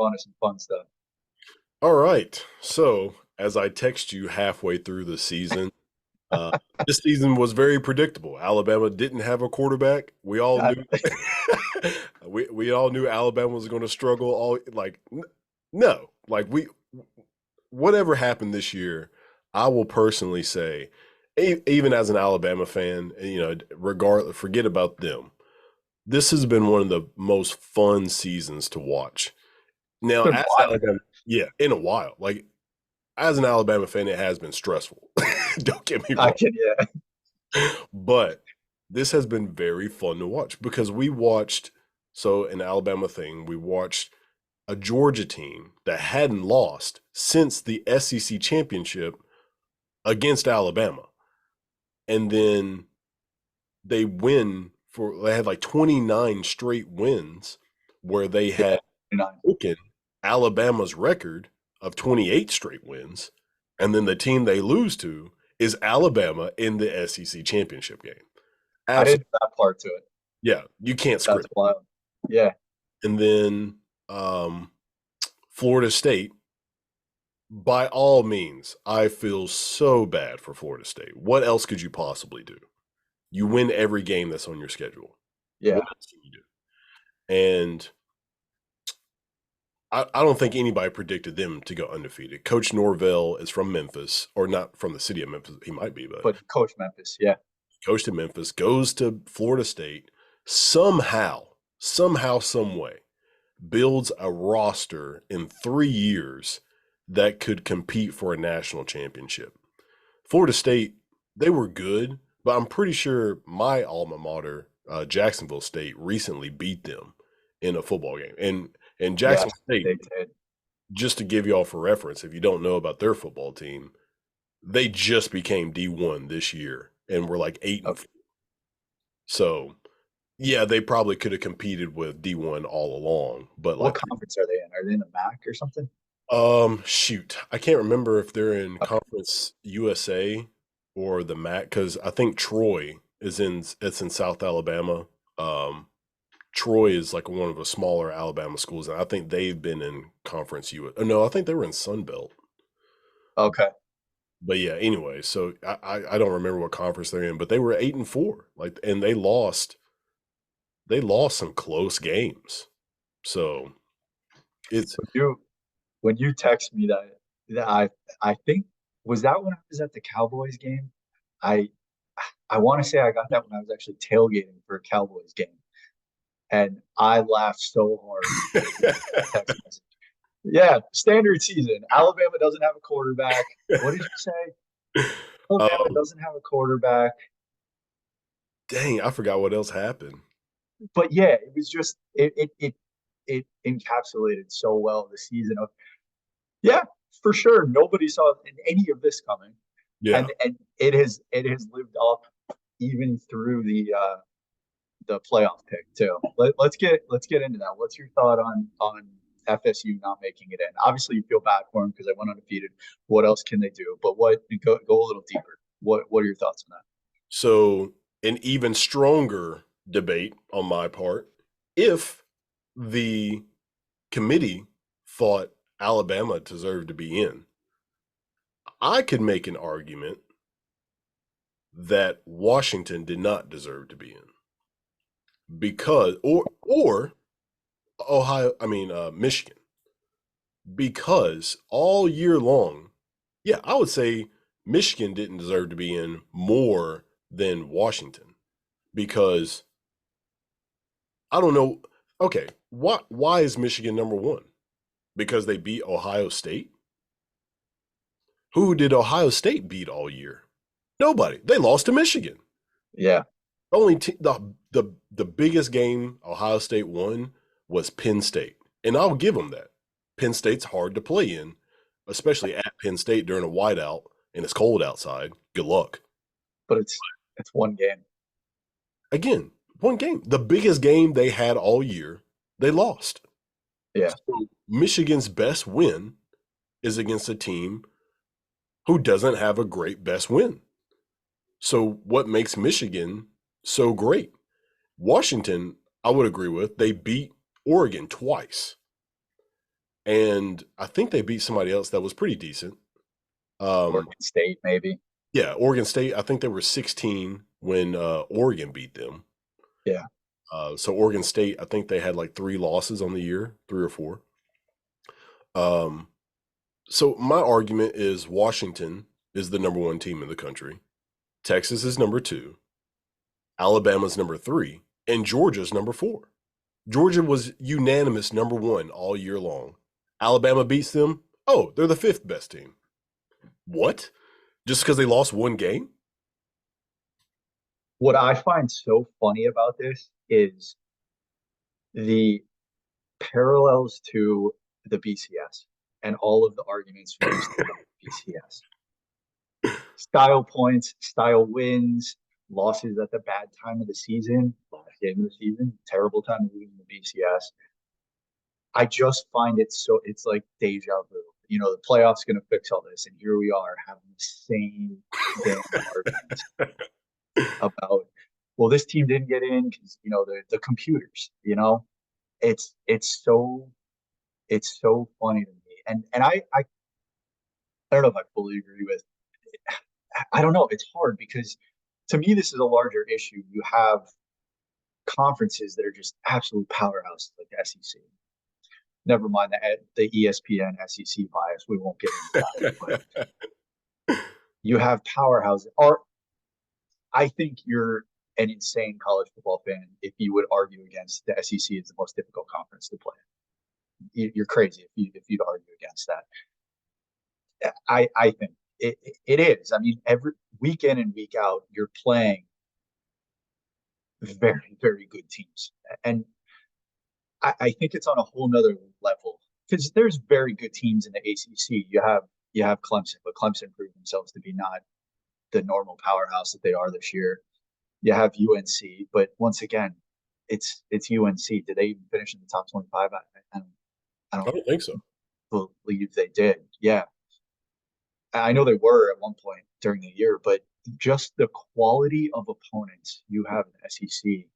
on to some fun stuff. All right. So, as I text you halfway through the season, uh, this season was very predictable. Alabama didn't have a quarterback. We all I, knew we all knew Alabama was going to struggle. No, whatever happened this year, I will personally say, even as an Alabama fan, regardless, forget about them. This has been one of the most fun seasons to watch. it's Now, been as wild. Alabama, yeah, in a while, as an Alabama fan, it has been stressful. Don't get me I wrong. can, yeah. But this has been very fun to watch because we watched, so an Alabama thing, we watched a Georgia team that hadn't lost since the SEC championship against Alabama. And then they had like 29 straight wins where they Yeah. had You know, broken Alabama's record of 28 straight wins, and then the team they lose to is Alabama in the SEC championship game. I Absolutely, didn't know that part to it. yeah, you can't That's script. wild. Yeah. And then um, Florida State. By all means, I feel so bad for Florida State. What else could you possibly do? You win every game that's on your schedule. What Yeah. else can you do? And I don't think anybody predicted them to go undefeated. Coach Norvell is from Memphis, or not from the city of Memphis. He might be, but But Coach Memphis, yeah. coached in Memphis, goes to Florida State, somehow, some way, builds a roster in 3 years that could compete for a national championship. Florida State, they were good, but I'm pretty sure my alma mater, Jacksonville State, recently beat them in a football game. And Yes, Jacksonville State, they did. just to give y'all for reference, if you don't know about their football team, they just became D1 this year and were like 8-4. Okay. So yeah, they probably could have competed with D1 all along, but What like, conference are they in? Are they in the MAC or something? shoot, I can't remember if they're in Okay. Conference USA or the MAC because I think Troy it's in South Alabama. Um, Troy is like one of the smaller Alabama schools, and I think they've been in Conference U. No, I think they were in Sun Belt. Okay. But yeah, anyway, so I don't remember what conference they're in, but they were 8-4, and they lost some close games. So it's When you text me that I think was that when I was at the Cowboys game? I I want to say I got that when I was actually tailgating for a Cowboys game, and I laughed so hard reading that text message. Yeah, standard season. Alabama doesn't have a quarterback. What did you say? Alabama um, doesn't have a quarterback. dang, I forgot what else happened. But yeah, it was just it encapsulated so well the season of yeah, for sure. Nobody saw any of this coming, Yeah. and it has lived up even through the playoff pick too. Let's get into that. What's your thought on FSU not making it in? Obviously, you feel bad for them because they went undefeated. What else can they do? But what go a little deeper. What are your thoughts on that? So an even stronger debate on my part, if the committee thought Alabama deserved to be in, I could make an argument that Washington did not deserve to be in because or Ohio, I mean Michigan, because all year long, yeah, I would say Michigan didn't deserve to be in more than Washington because I don't know. Okay, why is Michigan number one? Because they beat Ohio State? Who did Ohio State beat all year? Nobody. They lost to Michigan. Yeah, Only the biggest game Ohio State won was Penn State, and I'll give them that. Penn State's hard to play in, especially at Penn State during a whiteout and it's cold outside. Good luck. but it's one game. Again, one game, the biggest game they had all year, they lost. Yeah, So Michigan's best win is against a team who doesn't have a great best win. So what makes Michigan so great? Washington, I would agree with. They beat Oregon twice. and I think they beat somebody else that was pretty decent. Um, Oregon State, maybe. yeah, Oregon State. I think they were 16 when Oregon beat them. Yeah. So Oregon State, I think they had like 3 losses on the year, 3 or 4. Um, so my argument is Washington is the #1 team in the country. Texas is #2. Alabama's #3, and Georgia's #4. Georgia was unanimous #1 all year long. Alabama beats them. Oh, they're the 5th best team. What? Just because they lost one game? What I find so funny about this is the parallels to the BCS and all of the arguments we used to have about BCS. Style points, style wins, losses at the bad time of the season, last game of the season, terrible time of losing the BCS. I just find it so it's like deja vu. You know, the playoffs going to fix all this, and here we are having the same damn arguments about, well, this team didn't get in because the computers. It's it's so it's so funny to me, and I don't know if I fully agree with. I don't know. It's hard because to me this is a larger issue. You have conferences that are just absolute powerhouses like the SEC. Never mind the ESPN SEC bias. We won't get into that. But you have powerhouses. Or I think you're an insane college football fan if you would argue against the SEC is the most difficult conference to play. You're crazy if you'd argue against that. I think it is. I mean, every week in and week out, you're playing very, very good teams. And I think it's on a whole nother level because there's very good teams in the ACC. You have Clemson, but Clemson proved themselves to be not the normal powerhouse that they are this year. You have UNC, but once again, it's UNC. Did they even finish in the top 25? I I don't don't think so. believe they did. Yeah, I know they were at one point during the year, but just the quality of opponents you have in the SEC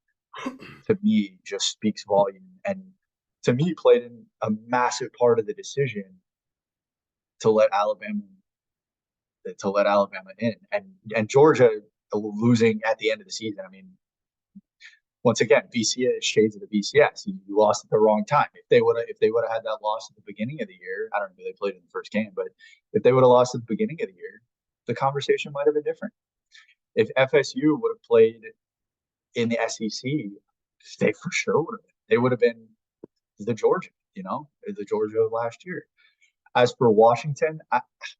to me just speaks volume, and to me played in a massive part of the decision to let Alabama in, and Georgia losing at the end of the season. I mean, once again, BCS shades of the BCS. You lost at the wrong time. If they would have had that loss at the beginning of the year, I don't know if they played in the first game, but if they would have lost at the beginning of the year, the conversation might have been different. If FSU would have played in the SEC, they for sure would have been. They would have been the Georgia of last year. As for Washington,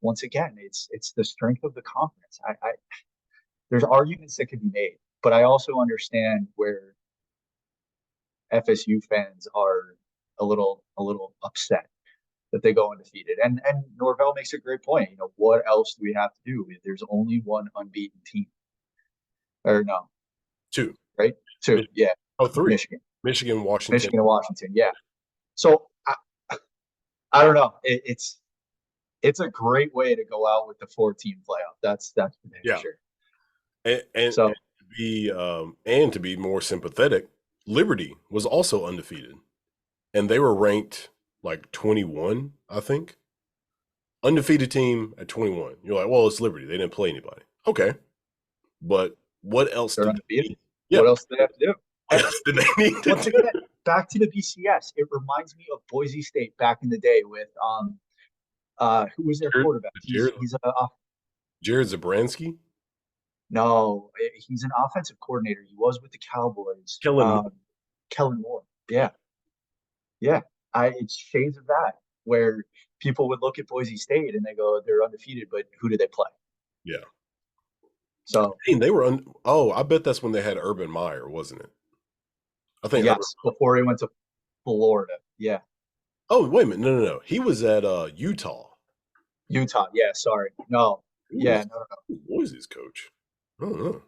once again, it's the strength of the conference. There's arguments that could be made, but I also understand where FSU fans are a little upset that they go undefeated. And Norvell makes a great point. What else do we have to do? There's only one unbeaten team, or no, 2. right? Two, yeah, Oh, 3. Michigan, Michigan, Washington. Michigan and Washington, yeah. So I don't know. It's a great way to go out with the 4-team playoff. That's for damn Yeah. sure. And So to be more sympathetic, Liberty was also undefeated, and they were ranked like 21, I think. Undefeated team at 21. You're like, well, it's Liberty. They didn't play anybody. Okay, but what else they're did they undefeated. need? Yeah, What else do they have to do? what else did they need to Once do? again, back to the BCS. It reminds me of Boise State back in the day with who was their Jared, quarterback? He's Jared, he's Jared Zabransky, no, he's an offensive coordinator. He was with the Cowboys. Kellen Moore. Kellen Moore. Yeah, Yeah, yeah. It's shades of that where people would look at Boise State and they go, they're undefeated, but who do they play? yeah. So Hey, they were. Oh, I bet that's when they had Urban Meyer, wasn't it? I think Urban. yes, before he went to Florida. Yeah. Oh, wait a minute. No, no, no. He was at Utah. Utah. Yeah, sorry. No. Who Yeah, was no, no, no. who was his coach? I don't know.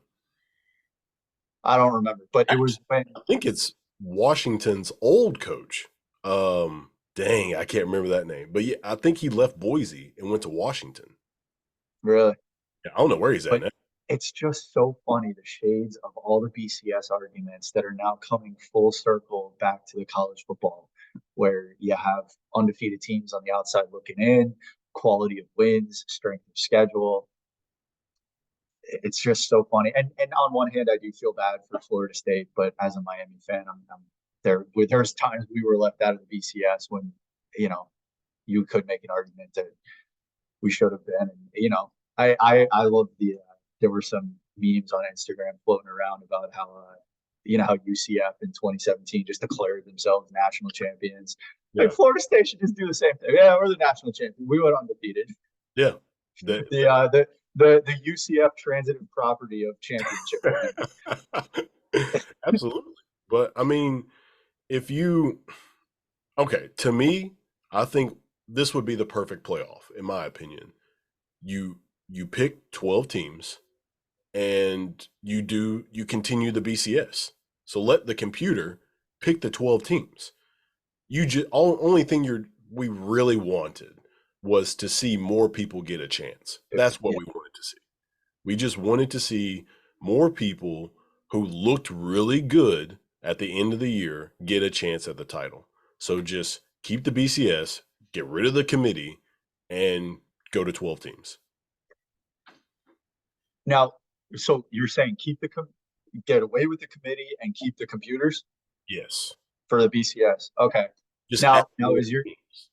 I don't remember. But it was Actually, when I think it's Washington's old coach. Dang, I can't remember that name. But yeah, I think he left Boise and went to Washington. really, Yeah, I don't know where he's at but now. it's just so funny the shades of all the BCS arguments that are now coming full circle back to the college football. where you have undefeated teams on the outside looking in, quality of wins, strength of schedule. It's just so funny. And on one hand, I do feel bad for Florida State, but as a Miami fan, I'm there. There's times we were left out of the BCS when you know you could make an argument that we should have been. And I love there were some memes on Instagram floating around about how how UCF in 2017 just declared themselves national champions. Yeah. Like Florida State should just do the same thing. Yeah, we're the national champion. We went undefeated. Yeah. The UCF transitive property of championship winning. Absolutely. But I mean, if you okay, to me, I think this would be the perfect playoff, in my opinion. You pick 12 teams and you continue the BCS. So let the computer pick the 12 teams. Only thing we really wanted was to see more people get a chance. That's what we wanted to see. We just wanted to see more people who looked really good at the end of the year get a chance at the title. So just keep the BCS, get rid of the committee, and go to 12 teams. Now, so you're saying get away with the committee and keep the computers? Yes. For the BCS. Okay. Just now is your teams.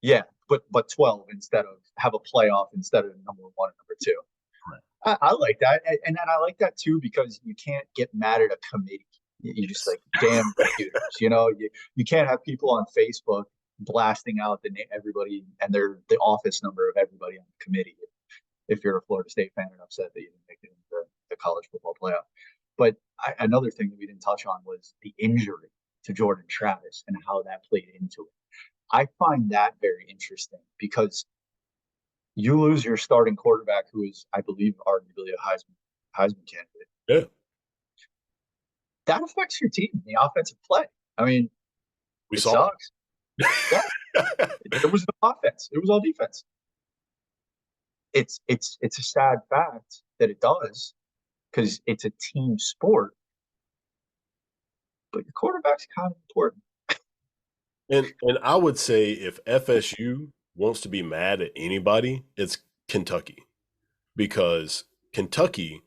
Yeah, but 12 instead of have a playoff instead of number one and number two. I like that, and then I like that too because you can't get mad at a committee. You just like damn computers, you can't have people on Facebook blasting out everybody and the office number of everybody on the committee if you're a Florida State fan and upset that you didn't make it into the college football playoff. But another thing that we didn't touch on was the injury to Jordan Travis and how that played into it. I find that very interesting because you lose your starting quarterback, who is, I believe, arguably a Heisman candidate. Yeah. That affects your team, the offensive play. I mean, it sucks. Yeah. There was no offense. It was all defense. It's a sad fact that it does because it's a team sport. But your quarterback's kind of important. And I would say if FSU wants to be mad at anybody, it's Kentucky. Because Kentucky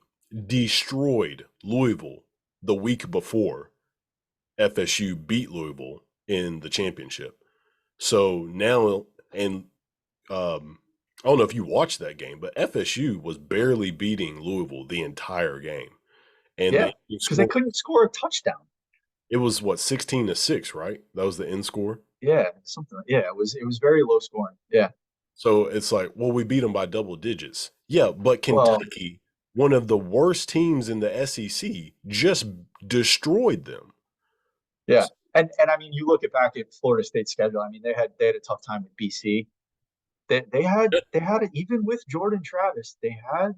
destroyed Louisville the week before FSU beat Louisville in the championship. So now, and I don't know if you watched that game, but FSU was barely beating Louisville the entire game. And yeah, because they couldn't score a touchdown. It was 16-6, right? That was the end score. Yeah, something. Yeah, it was very low scoring. Yeah. So it's like, well, we beat them by double digits. Yeah, but Kentucky, one of the worst teams in the SEC, just destroyed them. Yeah, and I mean, you look back at Florida State's schedule. I mean, they had a tough time with BC. They had even with Jordan Travis, they had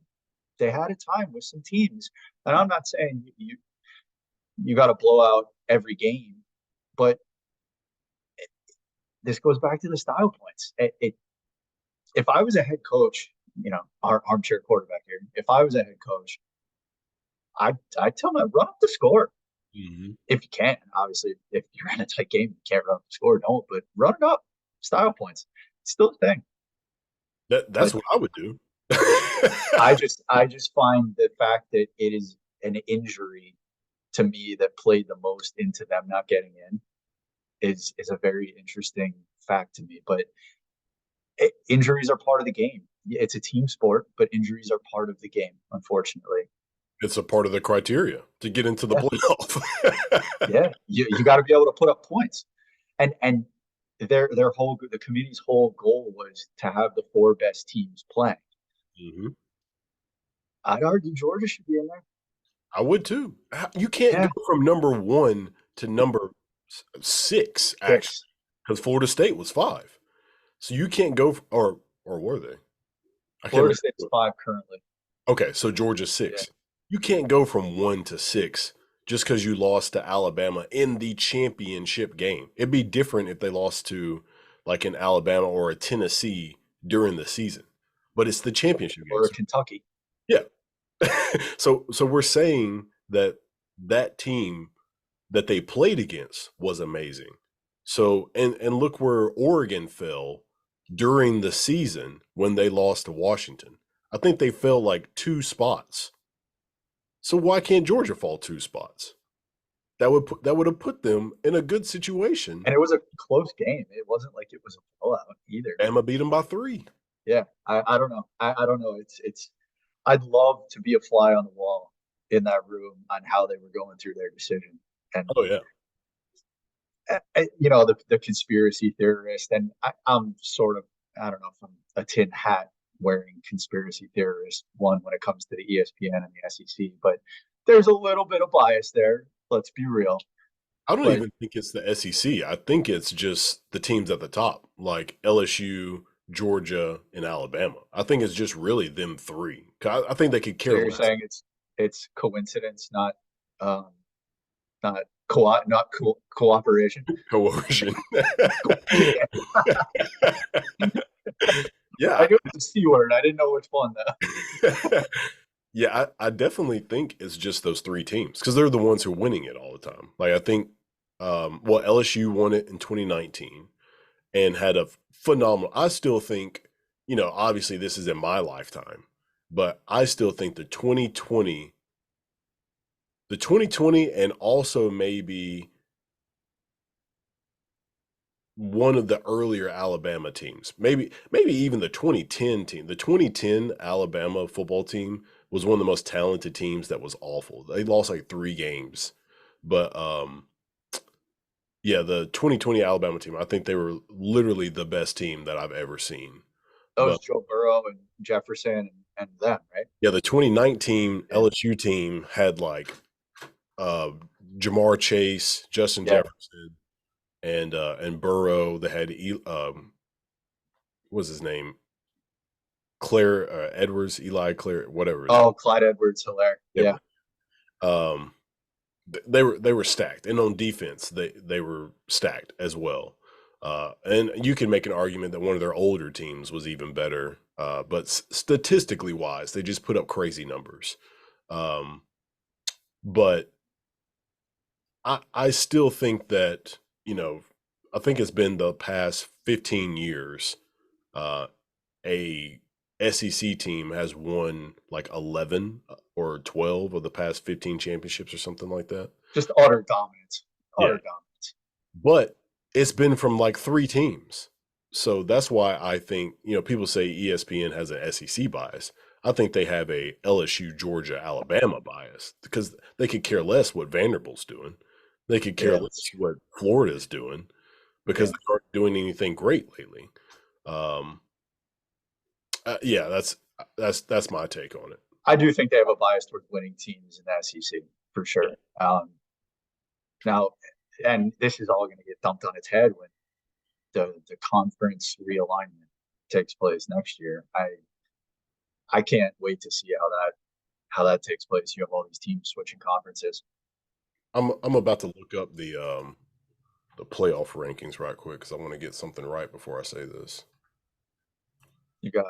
a time with some teams. And I'm not saying you got to blow out every game, but this goes back to the style points. If I was a head coach, our armchair quarterback here, if I was a head coach, I'd tell them run up the score. Mm-hmm. If you can, obviously, if you're in a tight game, you can't run up the score, don't, but run it up. Style points. It's still a thing. That's what I would do. I just find the fact that it is an injury to me that played the most into them not getting in is a very interesting fact to me. But injuries are part of the game. It's a team sport, but injuries are part of the game, unfortunately. It's a part of the criteria to get into the playoff. Yeah, you got to be able to put up points, and the committee's whole goal was to have the 4 best teams playing. Mm-hmm. I'd argue Georgia should be in there. I would too. You can't go from number 1 to number 6 actually, because Florida State was 5. So you can't go or were they? Florida State's 5 currently. Okay, so Georgia's 6. Yeah. You can't go from 1 to 6 just because you lost to Alabama in the championship game. It'd be different if they lost to like an Alabama or a Tennessee during the season, but it's the championship game. Or a Kentucky. Yeah. So we're saying that team that they played against was amazing. So and look where Oregon fell during the season when they lost to Washington. I think they fell like 2 spots. So why can't Georgia fall 2 spots? That would have put them in a good situation. And it was a close game. It wasn't like it was a blowout either. Bama beat them by 3. Yeah, I don't know. I don't know. It's I'd love to be a fly on the wall in that room on how they were going through their decision. And Oh yeah. the conspiracy theorist, and I'm sort of, I don't know if I'm a tin hat wearing conspiracy theorist one when it comes to the ESPN and the SEC, but there's a little bit of bias there. Let's be real. I don't But even think it's the SEC. I think it's just the teams at the top, like LSU, Georgia, and Alabama. I think it's just really them 3. I think they could so care you're less. saying it's coincidence, um, not cooperation. Coercion. Yeah, I Yeah. knew it was a C word. I didn't know which one though. Yeah, I definitely think it's just those 3 teams because they're the ones who are winning it all the time. Like I think, well, LSU won it in 2019 and had a phenomenal. I still think, obviously this is in my lifetime, but I still think the 2020, and also maybe one of the earlier Alabama teams. Maybe even the 2010 team. The 2010 Alabama football team was one of the most talented teams that was awful. They lost like 3 games. But yeah, the 2020 Alabama team, I think they were literally the best team that I've ever seen. That was But Joe Burrow and Jefferson and them, right? yeah, the 2019 Yeah. LSU team had like uh Jamar Chase, Justin Yeah. Jefferson, and Burrow. They had what was his name? Claire Edwards, Eli Claire, whatever his name. Oh, Clyde Edwards-Helaire. Yeah. Yeah. Um, they were stacked, and on defense they were stacked as well. And you can make an argument that one of their older teams was even better. But statistically wise, they just put up crazy numbers. Um, but I still think that I think it's been the past 15 years. Uh, a SEC team has won like 11 or 12 of the past 15 championships or something like that. Just utter dominance. Yeah. Utter dominance. But it's been from like 3 teams. So that's why I think, people say ESPN has an SEC bias. I think they have a LSU, Georgia, Alabama bias because they could care less what Vanderbilt's doing. They could care Yeah, less that's true. what Florida's doing because Yeah. they aren't doing anything great lately. Um, yeah, that's my take on it. I do think they have a bias towards winning teams in the SEC for Yeah. sure. Now, and this is all going to get dumped on its head when the conference realignment takes place next year. I can't wait to see how that takes place. You have all these teams switching conferences. I'm about to look up the playoff rankings right quick because I want to get something right before I say this. You got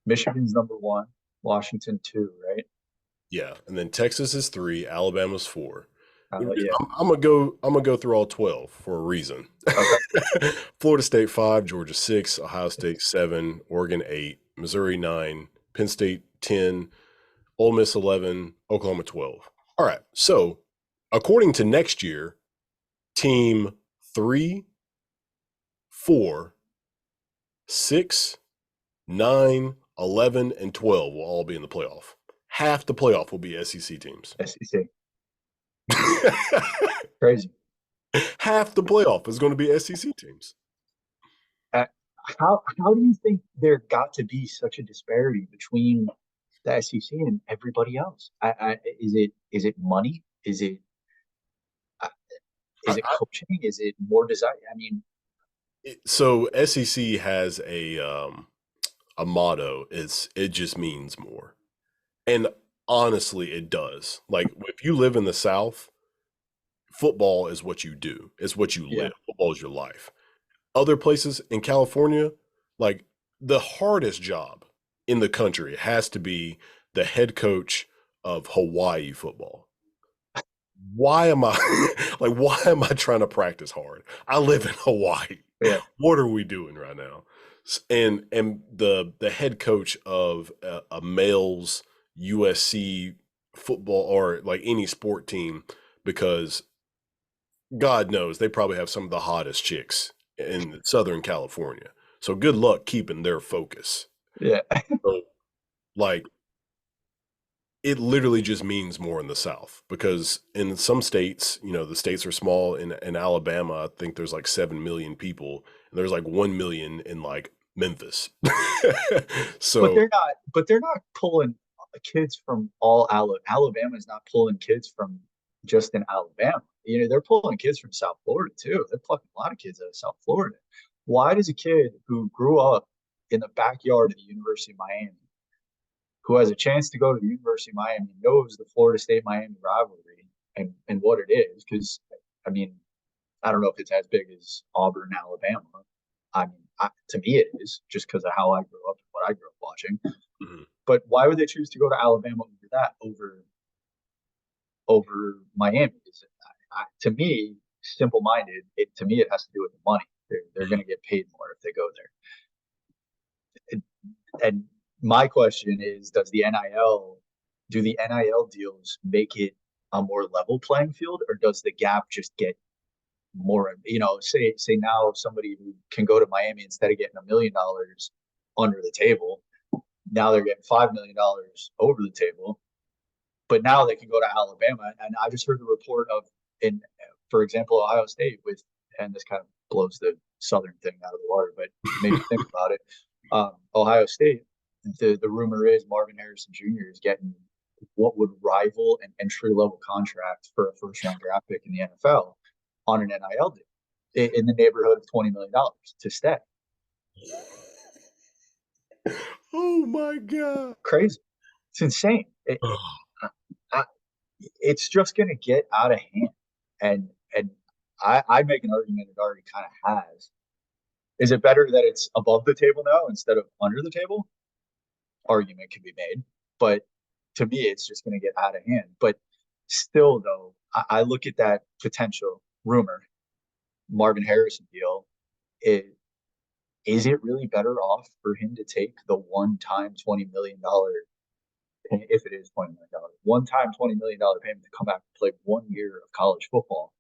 Michigan's number one, Washington two, right? Yeah, and then Texas is 3, Alabama's 4. Yeah. I'm gonna go through all 12 for a reason. Okay. Florida State 5, Georgia 6, Ohio State 7, Oregon 8, Missouri 9, Penn State 10, Ole Miss 11, Oklahoma 12. All right, so according to next year, team 3, 4, 6, 9, 11, and 12 will all be in the playoff. Half the playoff will be SEC teams. SEC. Crazy. Half the playoff is going to be SEC teams. Uh, how do you think there got to be such a disparity between the SEC and everybody else? Is it money? Uh, is it coaching? Is it more desire? I mean, So SEC has a motto. It just means more, and honestly, it does. Like if you live in the South, football is what you do. It's what you yeah, live. Football is your life. Other places in California, like the hardest job in the country has to be the head coach of Hawaii football. why am I why am I trying to practice hard? I live in Hawaii. Yeah, What are we doing right now? And the head coach of a male's USC football or like any sport team, because God knows they probably have some of the hottest chicks in Southern California. So good luck keeping their focus. yeah, So, like, it literally just means more in the South because in some states, the states are small. In Alabama, I think there's like 7 million people, and there's like 1 million in like Memphis. but So, they're not pulling kids from all Alabama is not pulling kids from just in Alabama. They're pulling kids from South Florida too. They're plucking a lot of kids out of South Florida. Why does a kid who grew up in the backyard of the University of Miami, who has a chance to go to the University of Miami, knows the Florida State Miami rivalry and what it is? Because I mean, I don't know if it's as big as Auburn, Alabama. I mean, to me, it is just because of how I grew up and what I grew up watching. mhm. But why would they choose to go to Alabama over that over Miami? To me, simple minded, to me it has to do with the money. They're going to get paid more if they go there. And my question is, do the NIL deals make it a more level playing field, or does the gap just get more? Say now somebody who can go to Miami instead of getting $1 million under the table, now they're getting $5 million over the table. But now they can go to Alabama. And I just heard the report of, in for example, Ohio State with, and this kind of blows the Southern thing out of the water, but maybe think about it. Ohio State, the rumor is Marvin Harrison Jr. is getting what would rival an entry level contract for a first round draft pick in the NFL on an NIL deal in the neighborhood of $20 million to stay. Oh my God. Crazy. It's insane. I, it's just going to get out of hand. And I make an argument it already kind of has. Is it better that it's above the table now instead of under the table? Argument can be made, but to me, it's just going to get out of hand. But still, though, I look at that potential rumor, Marvin Harrison deal. It, is it really better off for him to take the one-time $20 million, if it is $20 million, one-time $20 million payment to come back and play 1 year of college football,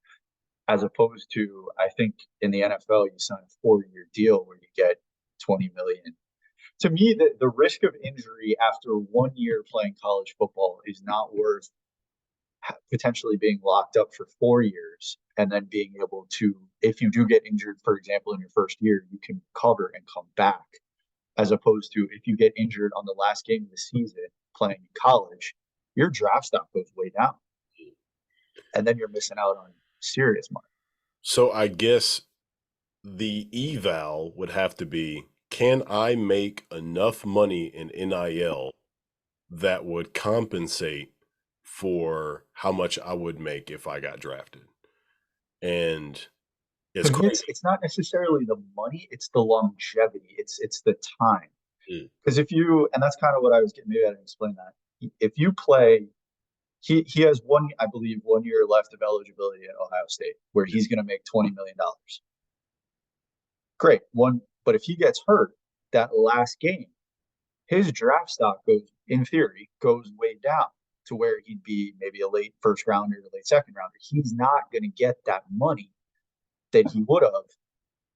as opposed to, I think in the NFL you sign a 4 year deal where you get 20 million. To me, the risk of injury after 1 year playing college football is not worth potentially being locked up for 4 years and then being able to, if you do get injured, for example, in your first year, you can cover and come back, as opposed to if you get injured on the last game of the season playing in college, your draft stock goes way down, and then you're missing out on serious money. So I guess the eval would have to be, can I make enough money in NIL that would compensate for how much I would make if I got drafted? And it's To me, crazy. it's not necessarily the money; it's the longevity. It's the time. Mm, Because if you, and that's kind of what I was getting. Maybe I didn't explain that. If you play, he has one, I believe, 1 year left of eligibility at Ohio State, where he's going to make $20 million. Great one, but if he gets hurt that last game, his draft stock goes, in theory, goes way down to where he'd be maybe a late first rounder, a late second rounder. He's not going to get that money that he would have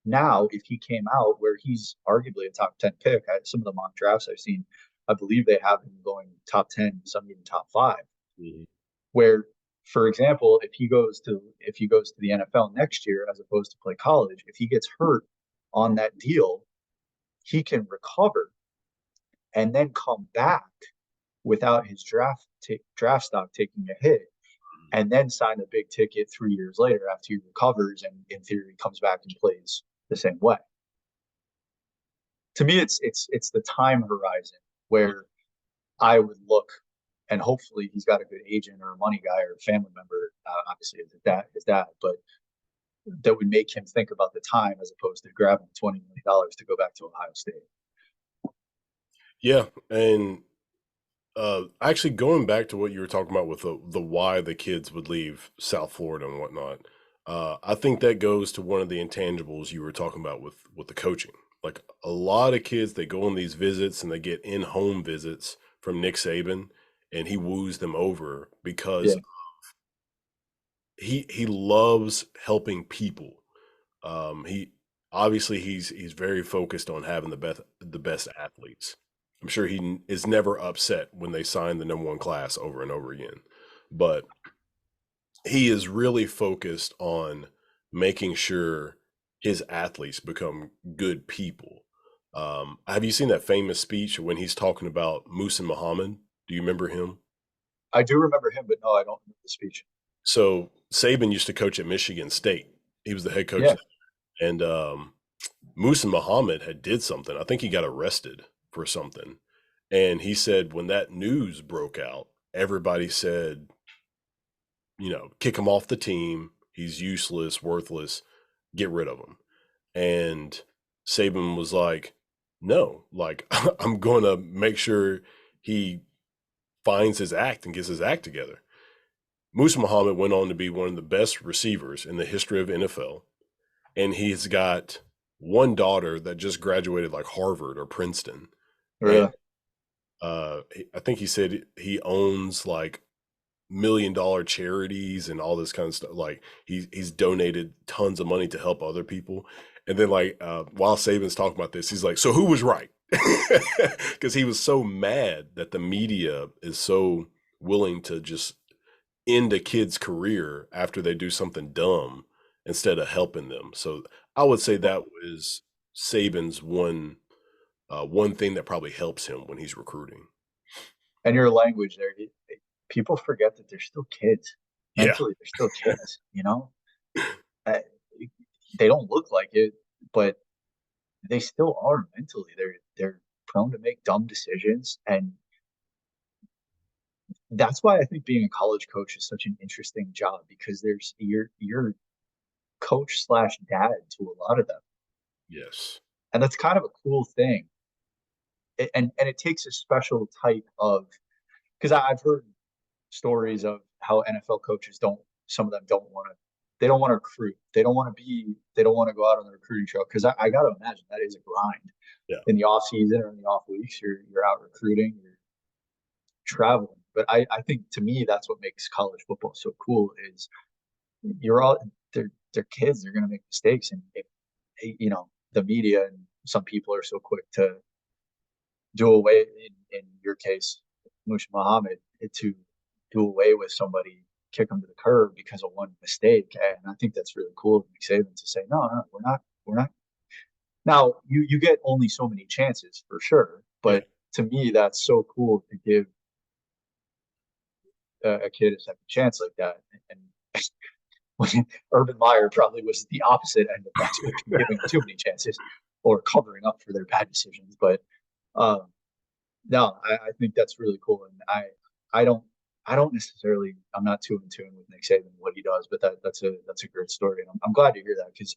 now if he came out where he's arguably a top 10 pick. Some of the mock drafts I've seen, I believe they have him going top 10, some even top five. mhm. Where, for example, if he goes to the NFL next year as opposed to play college, if he gets hurt on that deal, he can recover and then come back without his draft stock taking a hit, and then sign a big ticket 3 years later after he recovers and in theory comes back and plays the same way. To me, it's the time horizon where I would look, and hopefully he's got a good agent or a money guy or a family member, obviously his dad, but that would make him think about the time as opposed to grabbing $20 million to go back to Ohio State. Yeah, and Actually, going back to what you were talking about with the why the kids would leave South Florida and whatnot, I think that goes to one of the intangibles you were talking about with the coaching. Like a lot of kids, they go on these visits and they get in-home visits from Nick Saban, and he woos them over because Yeah. he loves helping people. He obviously he's very focused on having the best athletes. I'm sure he is never upset when they sign the number one class over and over again, but he is really focused on making sure his athletes become good people. Have you seen that famous speech when he's talking about Musa Muhammad? Do you remember him? I do remember him, but no, I don't remember the speech. So Saban used to coach at Michigan State. He was the head coach Yeah. there. And Musa Muhammad had did something. I think he got arrested for something. And he said when that news broke out, everybody said, kick him off the team. He's useless, worthless. Get rid of him. And Saban was like, no, like I'm going to make sure he finds his act and gets his act together. Musa Muhammad went on to be one of the best receivers in the history of NFL. And he's got one daughter that just graduated like Harvard or Princeton. And Really. I think he said he owns like $1 million charities and all this kind of stuff. Like he's donated tons of money to help other people. And then like while Saban's talking about this, he's like, "So who was right?" Because he was so mad that the media is so willing to just end a kid's career after they do something dumb instead of helping them. So I would say that was Saban's one thing that probably helps him when he's recruiting. And your language there, people forget that they're still kids. Yeah. Mentally, they're still kids, you know? Uh, they don't look like it, but they still are mentally. They're prone to make dumb decisions, and that's why I think being a college coach is such an interesting job because there's you're coach slash dad to a lot of them, Yes. and that's kind of a cool thing. And it takes a special type of because I've heard stories of how NFL coaches don't some of them they don't want to recruit. They don't want to go out on the recruiting trail because I got to imagine that is a grind Yeah. in the off season or in the off weeks. You're out recruiting, you're traveling. But I think to me that's what makes college football so cool is you're all they're kids. They're going to make mistakes, and if the media and some people are so quick to do away in your case, Mush Muhammad, to do away with somebody, kick them to the curb because of one mistake. And I think that's really cool of Nick Saban to say, no, no, we're not. Now you get only so many chances for sure, Yeah. but to me that's so cool to give a kid a second chance like that. And Urban Meyer probably was the opposite end of that spectrum, giving them too many chances or covering up for their bad decisions. But um, no, I think that's really cool, and I don't I don't necessarily I'm not too in tune with Nick Saban and what he does, but that's a great story, and I'm glad to hear that because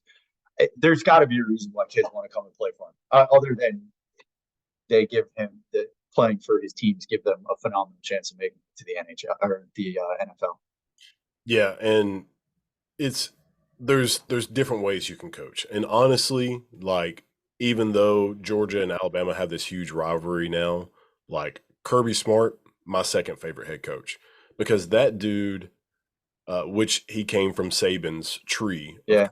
there's got to be a reason why kids want to come and play for him, other than they give him the playing for his teams give them a phenomenal chance of making it to the NHL or the NFL. Yeah. And it's there's different ways you can coach. And honestly, like even though Georgia and Alabama have this huge rivalry now, like Kirby Smart, my second favorite head coach, because that dude, which he came from Saban's tree of, Yeah,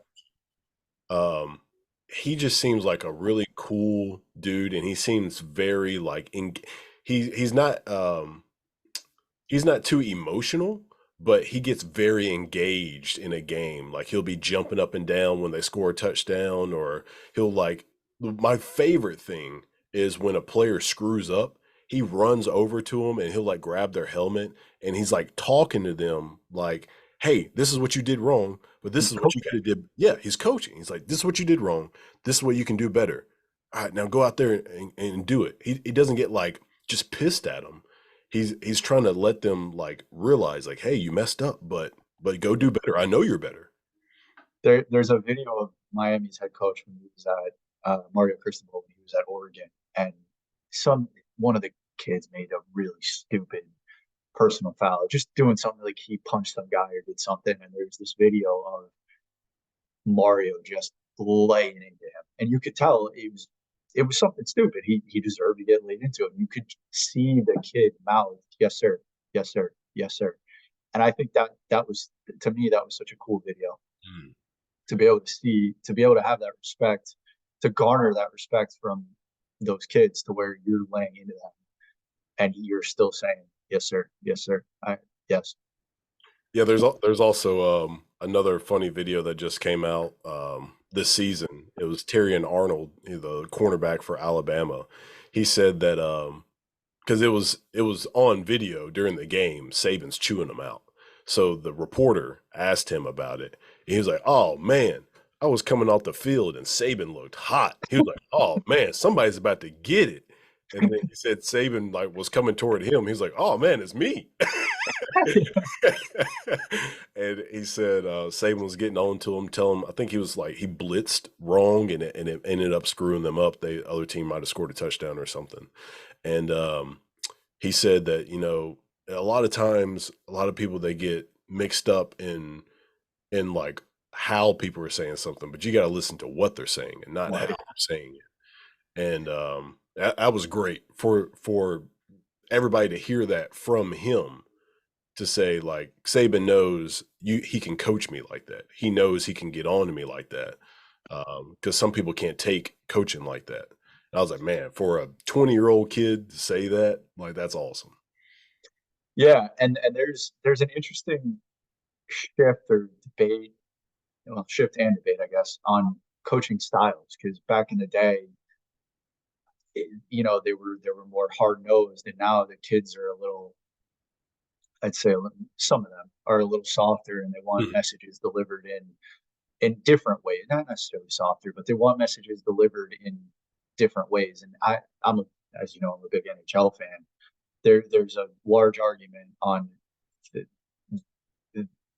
um, he just seems like a really cool dude, and he seems very like he's not he's not too emotional, but he gets very engaged in a game. Like he'll be jumping up and down when they score a touchdown, or he'll like my favorite thing is when a player screws up, he runs over to him and he'll like grab their helmet and he's like talking to them like, "Hey, this is what you did wrong, but this he's is what you coaching. could have did." Yeah, he's coaching. He's like, "This is what you did wrong. This is what you can do better. All right, now go out there and do it." He doesn't get like just pissed at them. He's trying to let them like realize like, hey, you messed up, but go do better. I know you're better. There's a video of Miami's head coach when he was at Mario Cristobal when he was at Oregon, and some one of the kids made a really stupid personal foul, just doing something like he punched some guy or did something. And there's this video of Mario just laying into him, and you could tell it was something stupid. He deserved to get laid into it. You could see the kid mouth, "Yes, sir. Yes, sir. Yes, sir." And I think that was, to me, that was such a cool video Mm. to be able to see, to be able to have that respect, to garner that respect from those kids, to where you're laying into them and you're still saying, "Yes, sir. Yes, sir. Yes." Yeah, there's also another funny video that just came out this season. It was Terry and Arnold, the cornerback for Alabama. He said that because it was on video during the game, Saban's chewing them out. So the reporter asked him about it. And he was like, "Oh man, I was coming off the field and Saban looked hot." He was like, "Oh man, somebody's about to get it." And then he said Saban like was coming toward him. He's like, "Oh man, it's me." And he said Saban was getting on to him, telling him I think he was like he blitzed wrong and it ended up screwing them up. The other team might have scored a touchdown or something. And he said that a lot of times a lot of people they get mixed up in like how people are saying something, but you got to listen to what they're saying and not how Right. they're saying it. And that was great for everybody to hear that from him, to say like Saban knows he can coach me like that. He knows he can get on to me like that. Because some people can't take coaching like that. And I was like, man, for a 20-year-old kid to say that, like that's awesome. Yeah, and there's an interesting shift or debate, well, shift and debate, I guess, on coaching styles. Because back in the day, they were more hard nosed, and now the kids are a little. I'd say some of them are a little softer, and they want Mhm. messages delivered in different ways. Not necessarily softer, but they want messages delivered in different ways. And as you know, I'm a big NHL fan. There's a large argument on the,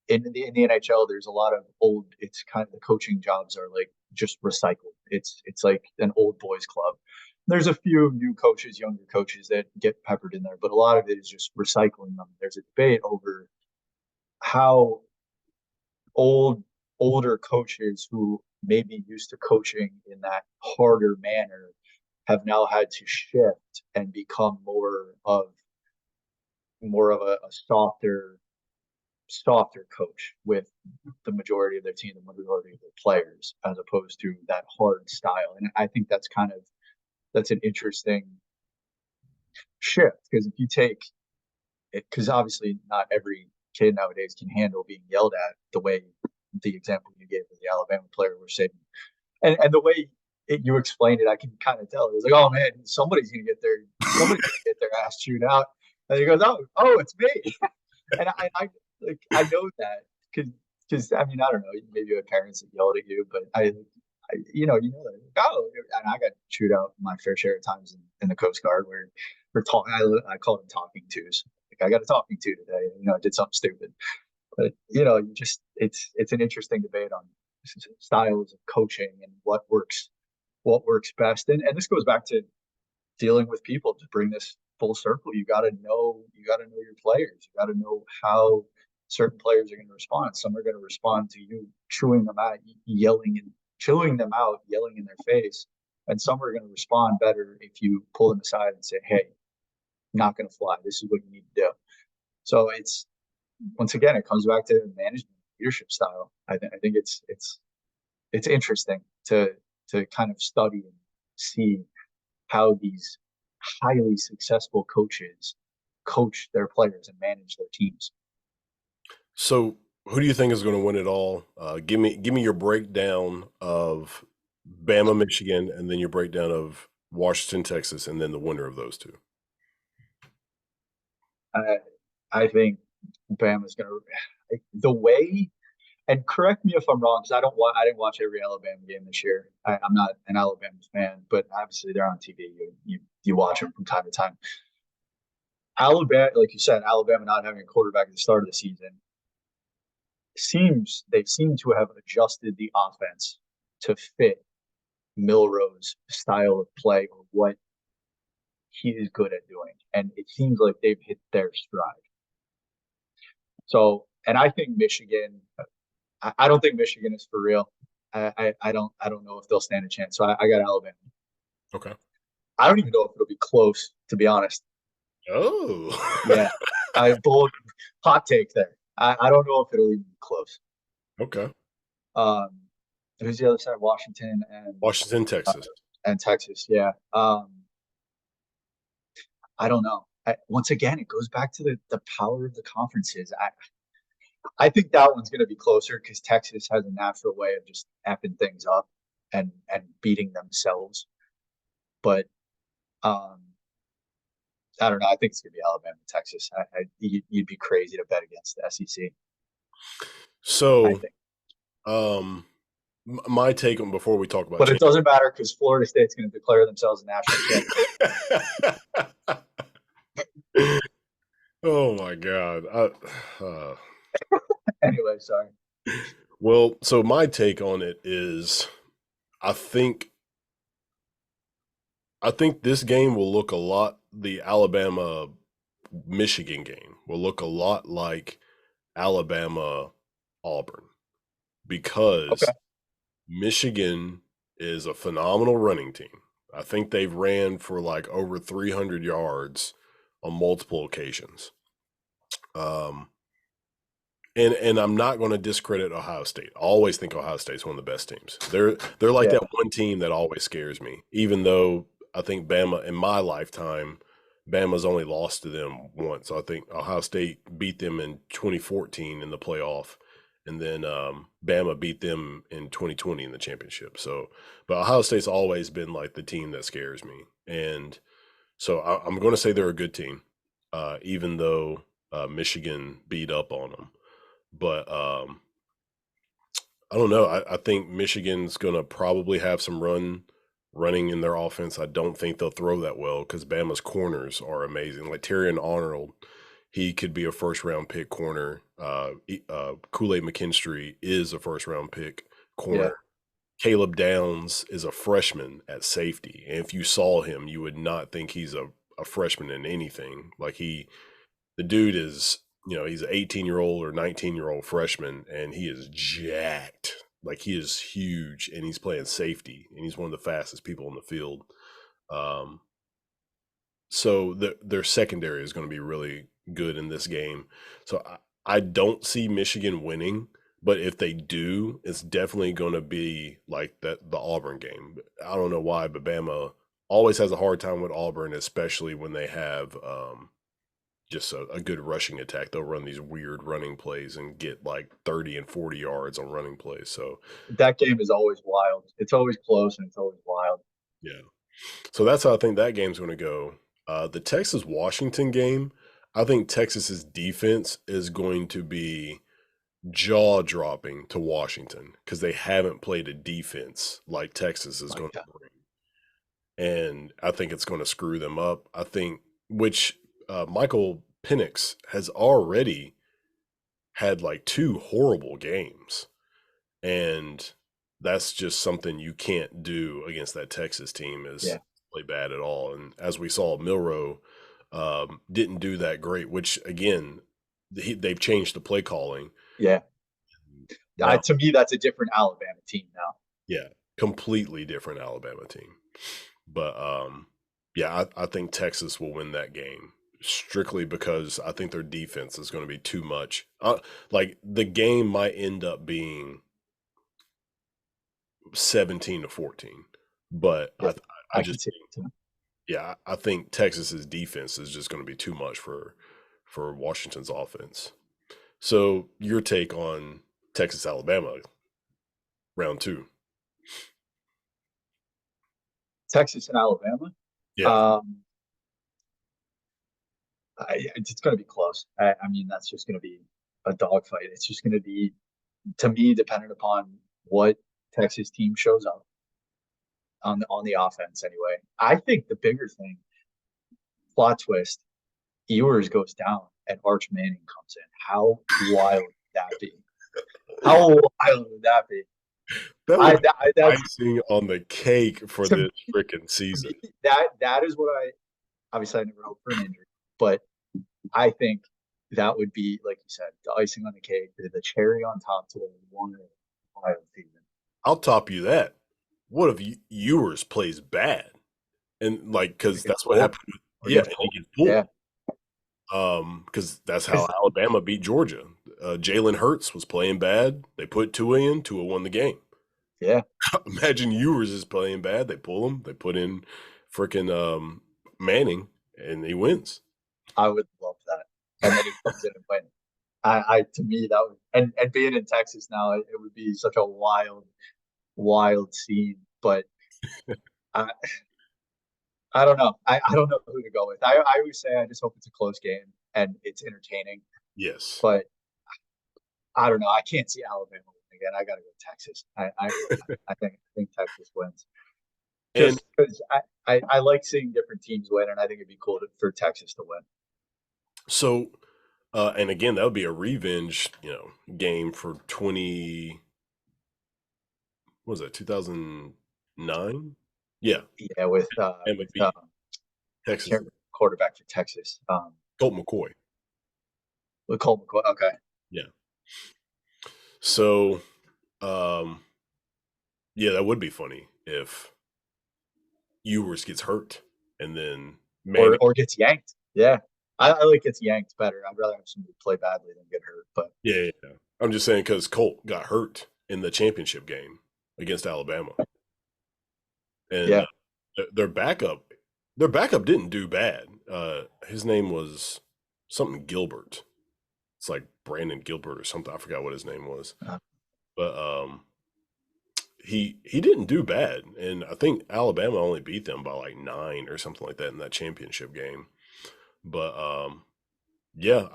in the NHL. There's a lot of old. It's kind of, the coaching jobs are like just recycled. It's like an old boys club. There's a few new coaches, younger coaches that get peppered in there, but a lot of it is just recycling them. There's a debate over how old older coaches who maybe used to coaching in that harder manner have now had to shift and become more of a softer coach with the majority of their team, the majority of their players, as opposed to that hard style. And I think that's an interesting shift, because if you take it, because obviously not every kid nowadays can handle being yelled at the way the example you gave of the Alabama player was saying, and the way you explained it, I can kind of tell. It was like, oh man, somebody's gonna get their ass chewed out, and he goes, oh, it's me. And I know that because I mean, I don't know, maybe you had parents that yelled at you, but you know that, oh, and I got chewed out my fair share of times in the Coast Guard, where we're talking. I call them talking twos. Like, I got a talking to today. I did something stupid, but you just it's an interesting debate on styles of coaching and what works best. And this goes back to dealing with people, to bring this full circle. You got to know your players. You got to know how certain players are going to respond. Some are going to respond to you chewing them out, yelling and chewing them out, yelling in their face, and some are going to respond better if you pull them aside and say, "Hey, not going to fly. This is what you need to do." So it's, once again, it comes back to management, leadership style. I think it's interesting to kind of study and see how these highly successful coaches coach their players and manage their teams. So, who do you think is going to win it all? Give me your breakdown of Bama, Michigan, and then your breakdown of Washington, Texas, and then the winner of those two. I I think Bama's going to, the way, and correct me if I'm wrong, because I didn't watch every Alabama game this year. I'm not an Alabama fan, but obviously they're on TV. You watch them from time to time. Alabama, like you said, Alabama not having a quarterback at the start of the season, they seem to have adjusted the offense to fit Milrose's style of play, or what he is good at doing. And it seems like they've hit their stride. So, and I think Michigan, I don't think Michigan is for real. I don't know if they'll stand a chance. So I got Alabama. Okay. I don't even know if it'll be close, to be honest. Oh. Yeah. I bold hot take there. I don't know if it'll even be close. Okay. Um, who's the other side? Washington Washington, Texas. and Texas. Yeah. I don't know. Once again, it goes back to the power of the conferences. I think that one's going to be closer because Texas has a natural way of just effing things up and beating themselves. But um, I don't know. I think it's going to be Alabama, Texas. You'd be crazy to bet against the SEC. I So, think, my take on before we talk about but it doesn't matter because Florida State's going to declare themselves a national champion. Oh my God. Anyway, sorry. Well, so my take on it is I think this game will look a lot the Alabama Michigan game will look a lot like Alabama Auburn because Okay. Michigan is a phenomenal running team. I think they've ran for like over 300 yards on multiple occasions. And I'm not going to discredit Ohio State. I always think Ohio State's one of the best teams. They're like Yeah. that one team that always scares me. Even though I think Bama in my lifetime, Bama's only lost to them once. I think Ohio State beat them in 2014 in the playoff, and then Bama beat them in 2020 in the championship. So, but Ohio State's always been like the team that scares me, and so I'm going to say they're a good team, even though Michigan beat up on them. But I don't know. I think Michigan's going to probably have some running in their offense. I don't think they'll throw that well because Bama's corners are amazing. Like Terrion Arnold, he could be a first round pick corner. Kool-Aid McKinstry is a first round pick corner. Yeah. Caleb Downs is a freshman at safety. And if you saw him, you would not think he's a freshman in anything. Like the dude is, he's an 18-year-old or 19-year-old freshman, and he is jacked. Like he is huge, and he's playing safety, and he's one of the fastest people in the field. So their secondary is going to be really good in this game. So I don't see Michigan winning, but if they do, it's definitely going to be like the Auburn game. I don't know why, but Bama always has a hard time with Auburn, especially when they have just a good rushing attack. They'll run these weird running plays and get like 30 and 40 yards on running plays. So That game is always wild. It's always close and it's always wild. yeah. So that's how I think that game's going to go. The Texas Washington game, I think Texas's defense is going to be jaw dropping to Washington because they haven't played a defense like Texas is going to bring. And I think it's going to screw them up. I think, which Michael Penix has already had like 2 horrible games. And that's just something you can't do against that Texas team is play bad at all. And as we saw, Milroe didn't do that great, which again, they've changed the play calling. Yeah. Now, To me, that's a different Alabama team now. Yeah, completely different Alabama team. But yeah, I think Texas will win that game strictly because I think their defense is going to be too much. Like the game might end up being 17-14, but I just think, yeah, I think Texas's defense is just going to be too much for Washington's offense. So your take on Texas Alabama round 2? Texas and Alabama. Yeah. It's going to be close. I mean, that's just going to be a dogfight. It's just going to be, to me, dependent upon what Texas team shows up on the offense. Anyway, I think the bigger thing, plot twist, Ewers goes down and Arch Manning comes in. How wild would that be? How wild would that be? That would be icing on the cake for this freaking season. That is what obviously I never hope for an injury, but I think that would be, like you said, the icing on the cake, the cherry on top to a wild season. I'll top you that. What if Ewers plays bad and like It because gets that's what pulled happened. With, or yeah, gets and he pulled. gets Yeah, pulled. Because that's how because Alabama beat Georgia. Jalen Hurts was playing bad. They put Tua in. Tua won the game. yeah, Imagine Ewers is playing bad. They pull him. They put in freaking Manning, and he wins. I would love that. And then he comes in and wins. To me that would, and being in Texas now, it would be such a wild scene. But I I don't know. I don't know who to go with. I always say I just hope it's a close game and it's entertaining. Yes, But I don't know. I can't see Alabama win again. I got to go Texas. I think Texas wins and just because I like seeing different teams win, and I think it'd be cool for Texas to win. so and again that would be a revenge, game for 20. What was that 2009? Yeah, Yeah, with and would with be I Texas can't remember the quarterback for Texas. Colt McCoy. With Colt McCoy. Okay. Yeah. So, um, yeah, that would be funny if Ewers gets hurt and then Manning. Or gets yanked. Yeah, I like gets yanked better. I'd rather have somebody play badly than get hurt. But Yeah, yeah, yeah. I'm just saying because Colt got hurt in the championship game against Alabama, and yeah, their backup, their backup didn't do bad. His name was something Gilbert. It's like Brandon Gilbert or something. I forgot what his name was, uh, but he didn't do bad, and I think Alabama only beat them by like 9 or something like that in that championship game. But yeah,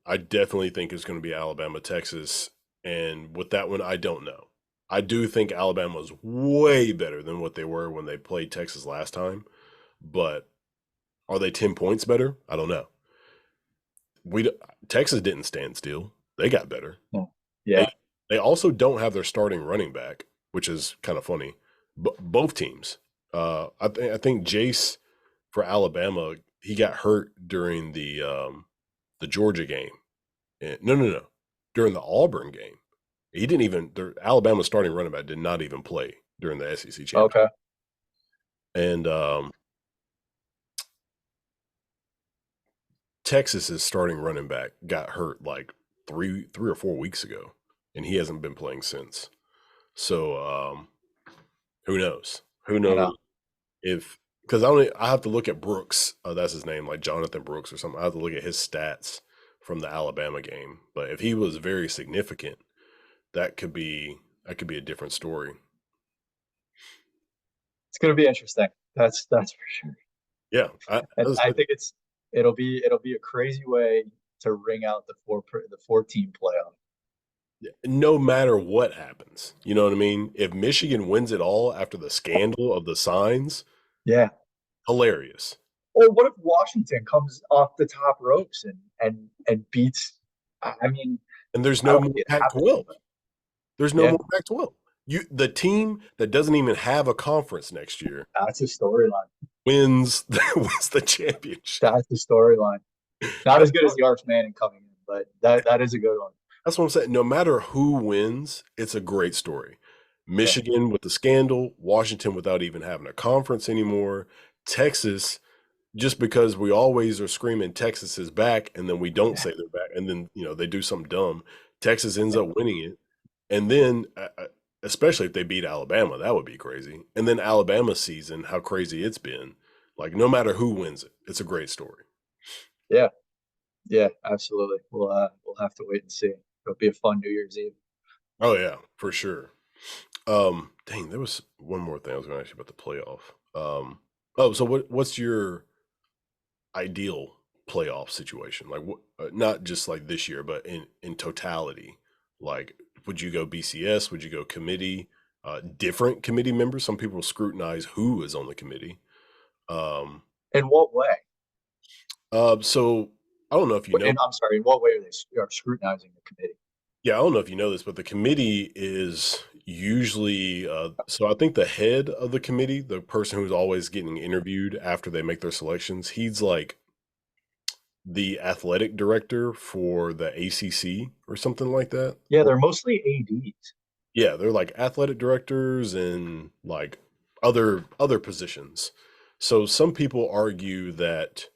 I definitely think it's going to be Alabama Texas, and with that one, I don't know. I do think Alabama is way better than what they were when they played Texas last time, but are they 10 points better? I don't know. We Texas didn't stand still; they got better. yeah, They yeah. they also don't have their starting running back, which is kind of funny. But both teams, I think Jace for Alabama, he got hurt during the Georgia game. No, no, no, during the Auburn game. He didn't even. Alabama's starting running back did not even play during the SEC championship. Okay. And Texas's starting running back got hurt like three or 4 weeks ago, and he hasn't been playing since. So who knows? Who I knows know. if because I have to look at Brooks. That's his name, like Jonathan Brooks or something. I have to look at his stats from the Alabama game. But if he was very significant, that could be a different story. It's gonna be interesting. That's for sure. Yeah, And I think it'll be a crazy way to ring out the 14 playoff. no matter what happens, you know what I mean. If Michigan wins it all after the scandal of the signs, Yeah. hilarious. Or what if Washington comes off the top ropes and beats? I mean, And there's I no don't more see it happening, Pac-12. but There's no yeah, more Pac-12. The team that doesn't even have a conference next year that's a storyline. wins wins the championship. That's the storyline. Not That's as good as the Arch Manning coming in, but that is a good one. That's what I'm saying. No matter who wins, it's a great story. Yeah, Michigan with the scandal, Washington without even having a conference anymore, Texas, just because we always are screaming Texas is back and then we don't yeah, say they're back and then, they do something dumb. Texas ends yeah, up winning it. And then, especially if they beat Alabama, that would be crazy. And then Alabama season, how crazy it's been. Like, no matter who wins it, it's a great story. yeah, yeah. Absolutely. We'll have to wait and see. It'll be a fun New Year's Eve. Oh, yeah, for sure. Dang, there was one more thing I was going to ask you about the playoff. So what's your ideal playoff situation? Like, what? Not just like this year, but in totality. Like, would you go BCS? Would you go committee? Different committee members. Some people scrutinize who is on the committee. Um, In what way? so I don't know if you know. And I'm sorry. In what way are they scrutinizing the committee? Yeah, I don't know if you know this, but the committee is usually, so I think the head of the committee, the person who's always getting interviewed after they make their selections, he's like the athletic director for the ACC or something like that. Yeah, they're mostly ADs. Yeah, they're like athletic directors and like other positions. So some people argue that,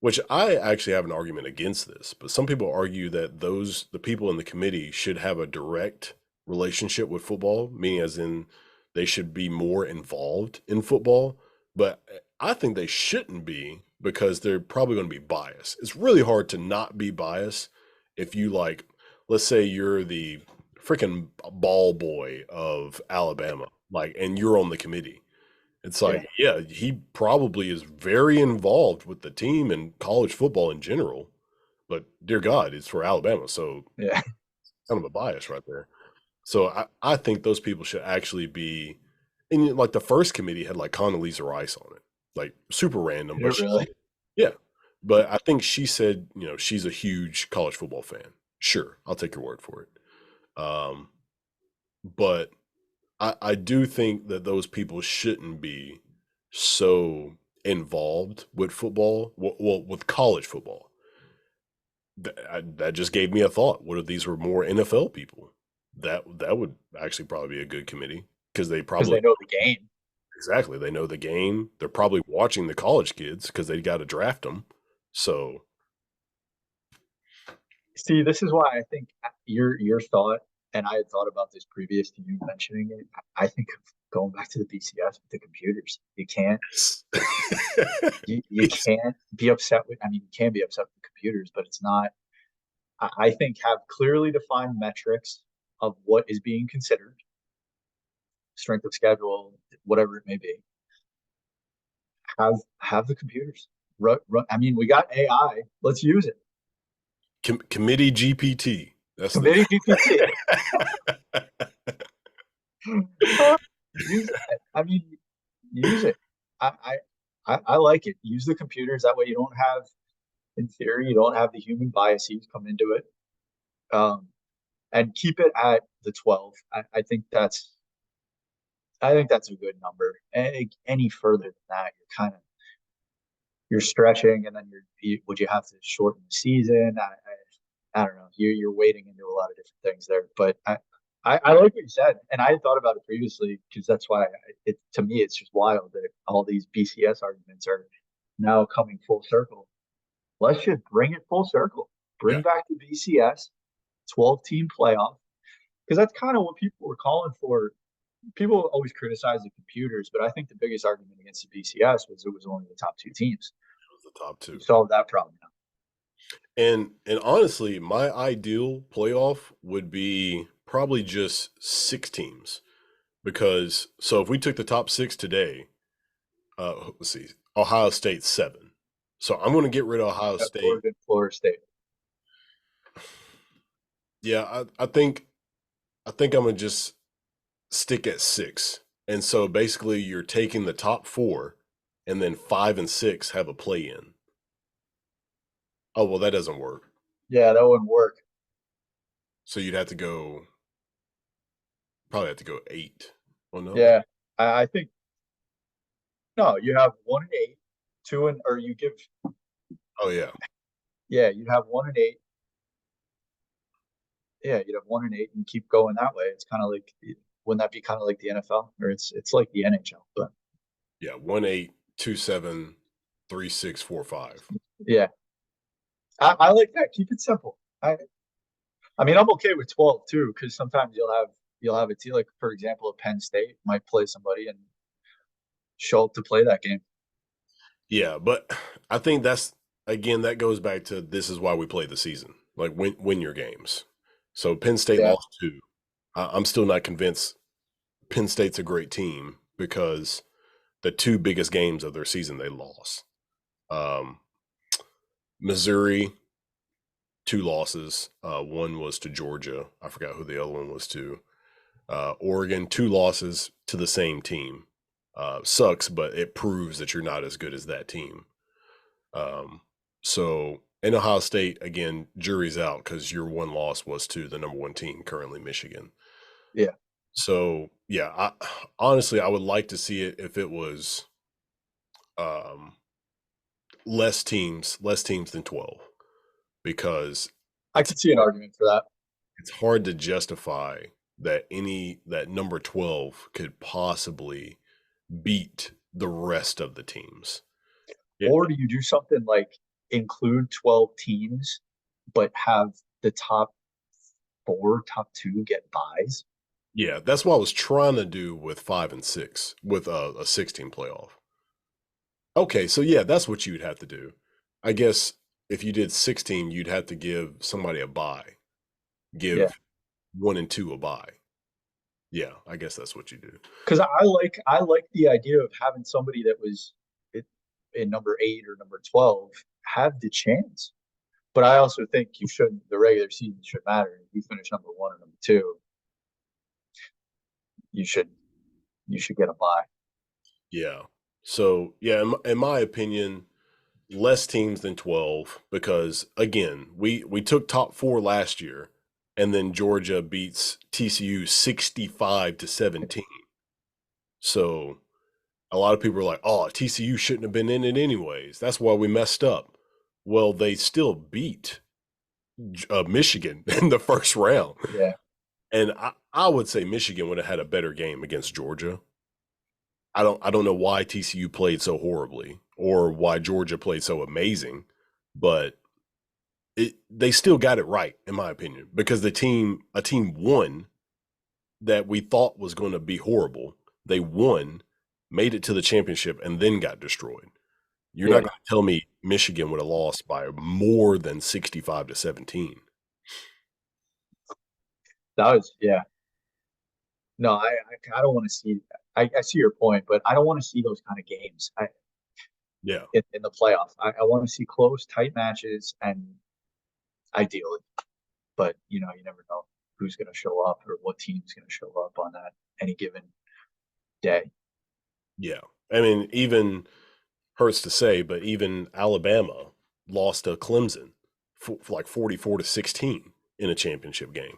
which I actually have an argument against this, but some people argue that the people in the committee should have a direct relationship with football, meaning as in they should be more involved in football. But I think they shouldn't be because they're probably going to be biased. It's really hard to not be biased if you like, let's say you're the freaking ball boy of Alabama, like, and you're on the committee. It's Yeah, like, yeah, he probably is very involved with the team and college football in general. But dear God, it's for Alabama, so yeah, kind of a bias right there. So I think those people should actually be, and like the first committee had like Condoleezza Rice on it, like super random, did but it she really? said, yeah. But I think she said, she's a huge college football fan. Sure, I'll take your word for it. But I do think that those people shouldn't be so involved with football, well, with college football. That just gave me a thought. What if these were more NFL people? That would actually probably be a good committee because they Because probably they know the game. exactly they know the game. They're probably watching the college kids because they got to draft them. So See, this is why I think your thought, and I had thought about this previous to you mentioning it. I think of going back to the BCS with the computers. You can't be upset with. I mean, you can be upset with the computers, but it's not. I think have clearly defined metrics of what is being considered, strength of schedule, whatever it may be. Have the computers. I mean, we got AI. Let's use it. Committee GPT. That's the Committee GPT. Use it. I mean, use it. I, I like it. Use the computers. That way you don't have, in theory, you don't have the human biases come into it. Um, and keep it at the 12. I think that's a good number. Any further than that, you're stretching, and then would you have to shorten the season? I don't know. You're wading into a lot of different things there, but I like what you said, and I had thought about it previously because that's why it to me it's just wild that all these BCS arguments are now coming full circle. Let's just bring it full circle. yeah. Bring back the BCS 12 team playoff because that's kind of what people were calling for. People always criticize the computers, but I think the biggest argument against the BCS was it was only the top two teams. The top You two. solved that problem now. And honestly, my ideal playoff would be probably just 6 teams because so if we took the top 6 today, let's see, Ohio State 7. So I'm going to get rid of Ohio State. Oregon, Florida State. Yeah, I think I'm going to just stick at 6. And so basically you're taking the top 4 and then 5 and 6 have a play in. Oh, well that doesn't work. Yeah, that wouldn't work. So you'd probably have to go 8. Oh no. Yeah, I think no. You have 1 and 8, or you give. Oh yeah. Yeah, you'd have 1 and 8. Yeah, you'd have 1 and 8 and keep going that way. It's kind of like, wouldn't that be kind of like the NFL, or it's like the NHL? But Yeah, 1-8, 2-7, 3-6, 4-5. yeah, I like that. Keep it simple. I mean, I'm okay with 12 too, because sometimes you'll have a team like, for example, Penn State might play somebody and show up to play that game. Yeah, but I think that's again that goes back to this is why we play the season. Like win your games. So Penn State Yeah, lost 2. I'm still not convinced Penn State's a great team because the 2 biggest games of their season they lost. Um, Missouri 2 losses. One was to Georgia. I forgot who the other one was to. Oregon 2 losses to the same team. Sucks, but it proves that you're not as good as that team. Um, so in Ohio State, again, jury's out because your one loss was to the number 1 team, currently Michigan. yeah. So yeah, honestly I would like to see it if it was um, less teams than 12, because I it's could see an hard, argument for that. it's hard to justify that number 12 could possibly beat the rest of the teams. Yeah, Or do you do something like include 12 teams, but have the top four, top two get buys? yeah, that's what I was trying to do with 5 and 6 with a 16 playoff. Okay, so yeah, that's what you'd have to do. I guess if you did 16, you'd have to give somebody a bye. Yeah. Give 1 and 2 a bye. Yeah, I guess that's what you do. Because I like the idea of having somebody that was in number 8 or number 12 have the chance. But I also think you should the regular season should matter. If you finish number 1 or number 2, you should you should get a bye. Yeah. So, yeah, in my opinion, less teams than 12, because again, we took top 4 last year, and then Georgia beats TCU 65-17. So, a lot of people are like, "Oh, TCU shouldn't have been in it anyways. That's why we messed up." Well, they still beat Michigan in the first round. Yeah. And I would say Michigan would have had a better game against Georgia. I don't know why TCU played so horribly or why Georgia played so amazing, but they still got it right, in my opinion, because a team won that we thought was going to be horrible. They won, made it to the championship, and then got destroyed. You're not Yeah. going to tell me Michigan would have lost by more than 65-17. That was yeah. No, I don't want to see I see your point, but I don't want to see those kind of games. Yeah. In the playoff. I want to see close, tight matches, and ideally, but you never know who's going to show up or what team's going to show up on that any given day. Yeah. I mean, even hurts to say, but even Alabama lost to Clemson for like 44-16 in a championship game.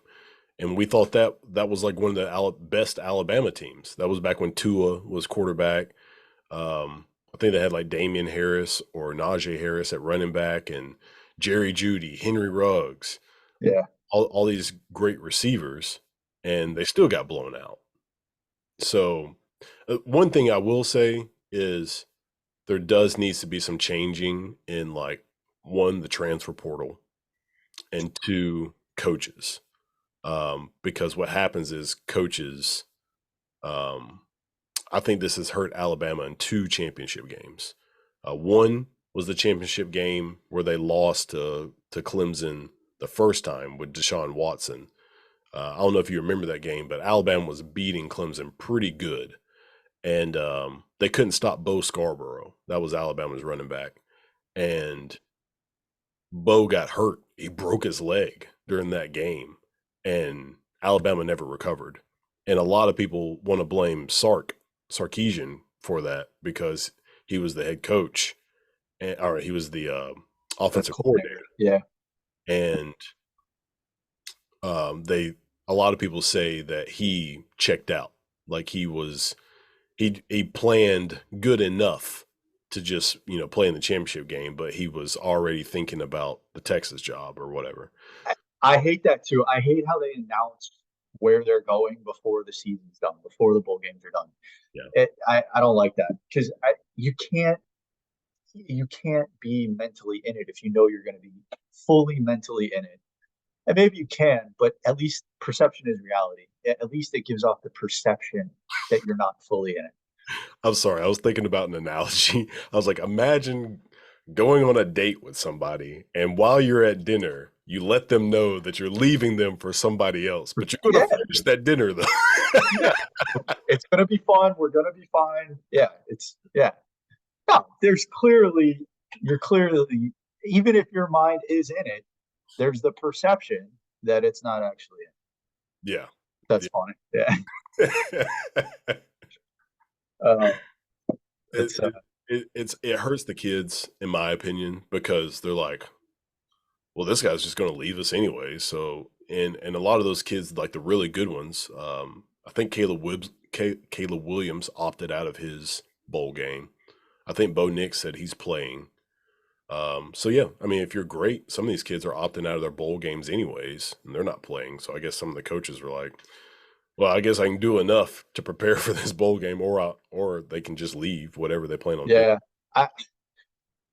And we thought that was like one of the best Alabama teams. That was back when Tua was quarterback. I think they had like Damian Harris or Najee Harris at running back, and Jerry Jeudy, Henry Ruggs, Yeah, all these great receivers, and they still got blown out. So, one thing I will say is there does needs to be some changing in, like, one, the transfer portal, and two, coaches. Because what happens is coaches, um, I think this has hurt Alabama in two championship games. One was the championship game where they lost to Clemson the first time with Deshaun Watson. I don't know if you remember that game, but Alabama was beating Clemson pretty good, and they couldn't stop Bo Scarborough. That was Alabama's running back, and Bo got hurt. He broke his leg during that game, and Alabama never recovered. And a lot of people want to blame Sarkisian for that because he was the head coach, or he was the the offensive coordinator, coordinator. Yeah, and they a lot of people say that he checked out, like he planned good enough to just play in the championship game, but he was already thinking about the Texas job or whatever. I hate that too. I hate how they announce where they're going before the season's done, before the bowl games are done. Yeah, I don't like that because you can't be mentally in it if you know you're going to be fully mentally in it. And maybe you can, but at least perception is reality. At least it gives off the perception that you're not fully in it. I'm sorry. I was thinking about an analogy. I was like, imagine going on a date with somebody, and while you're at dinner, you let them know that you're leaving them for somebody else, but you're going Yeah, to finish that dinner though. yeah. It's gonna be fun. We're gonna be fine. Yeah, yeah. No, you're clearly even if your mind is in it, there's the perception that it's not actually in. Yeah. That's Yeah. funny. Yeah. Uh, it, it's it hurts the kids, in my opinion, because they're like, well, this guy's just going to leave us anyway. So, and a lot of those kids, like the really good ones, I think Caleb Williams opted out of his bowl game. I think Bo Nix said he's playing. So yeah, I mean, if you're great, some of these kids are opting out of their bowl games anyways, and they're not playing. So I guess some of the coaches were like, "Well, I guess I can do enough to prepare for this bowl game, or they can just leave, whatever they plan on doing." Yeah. I,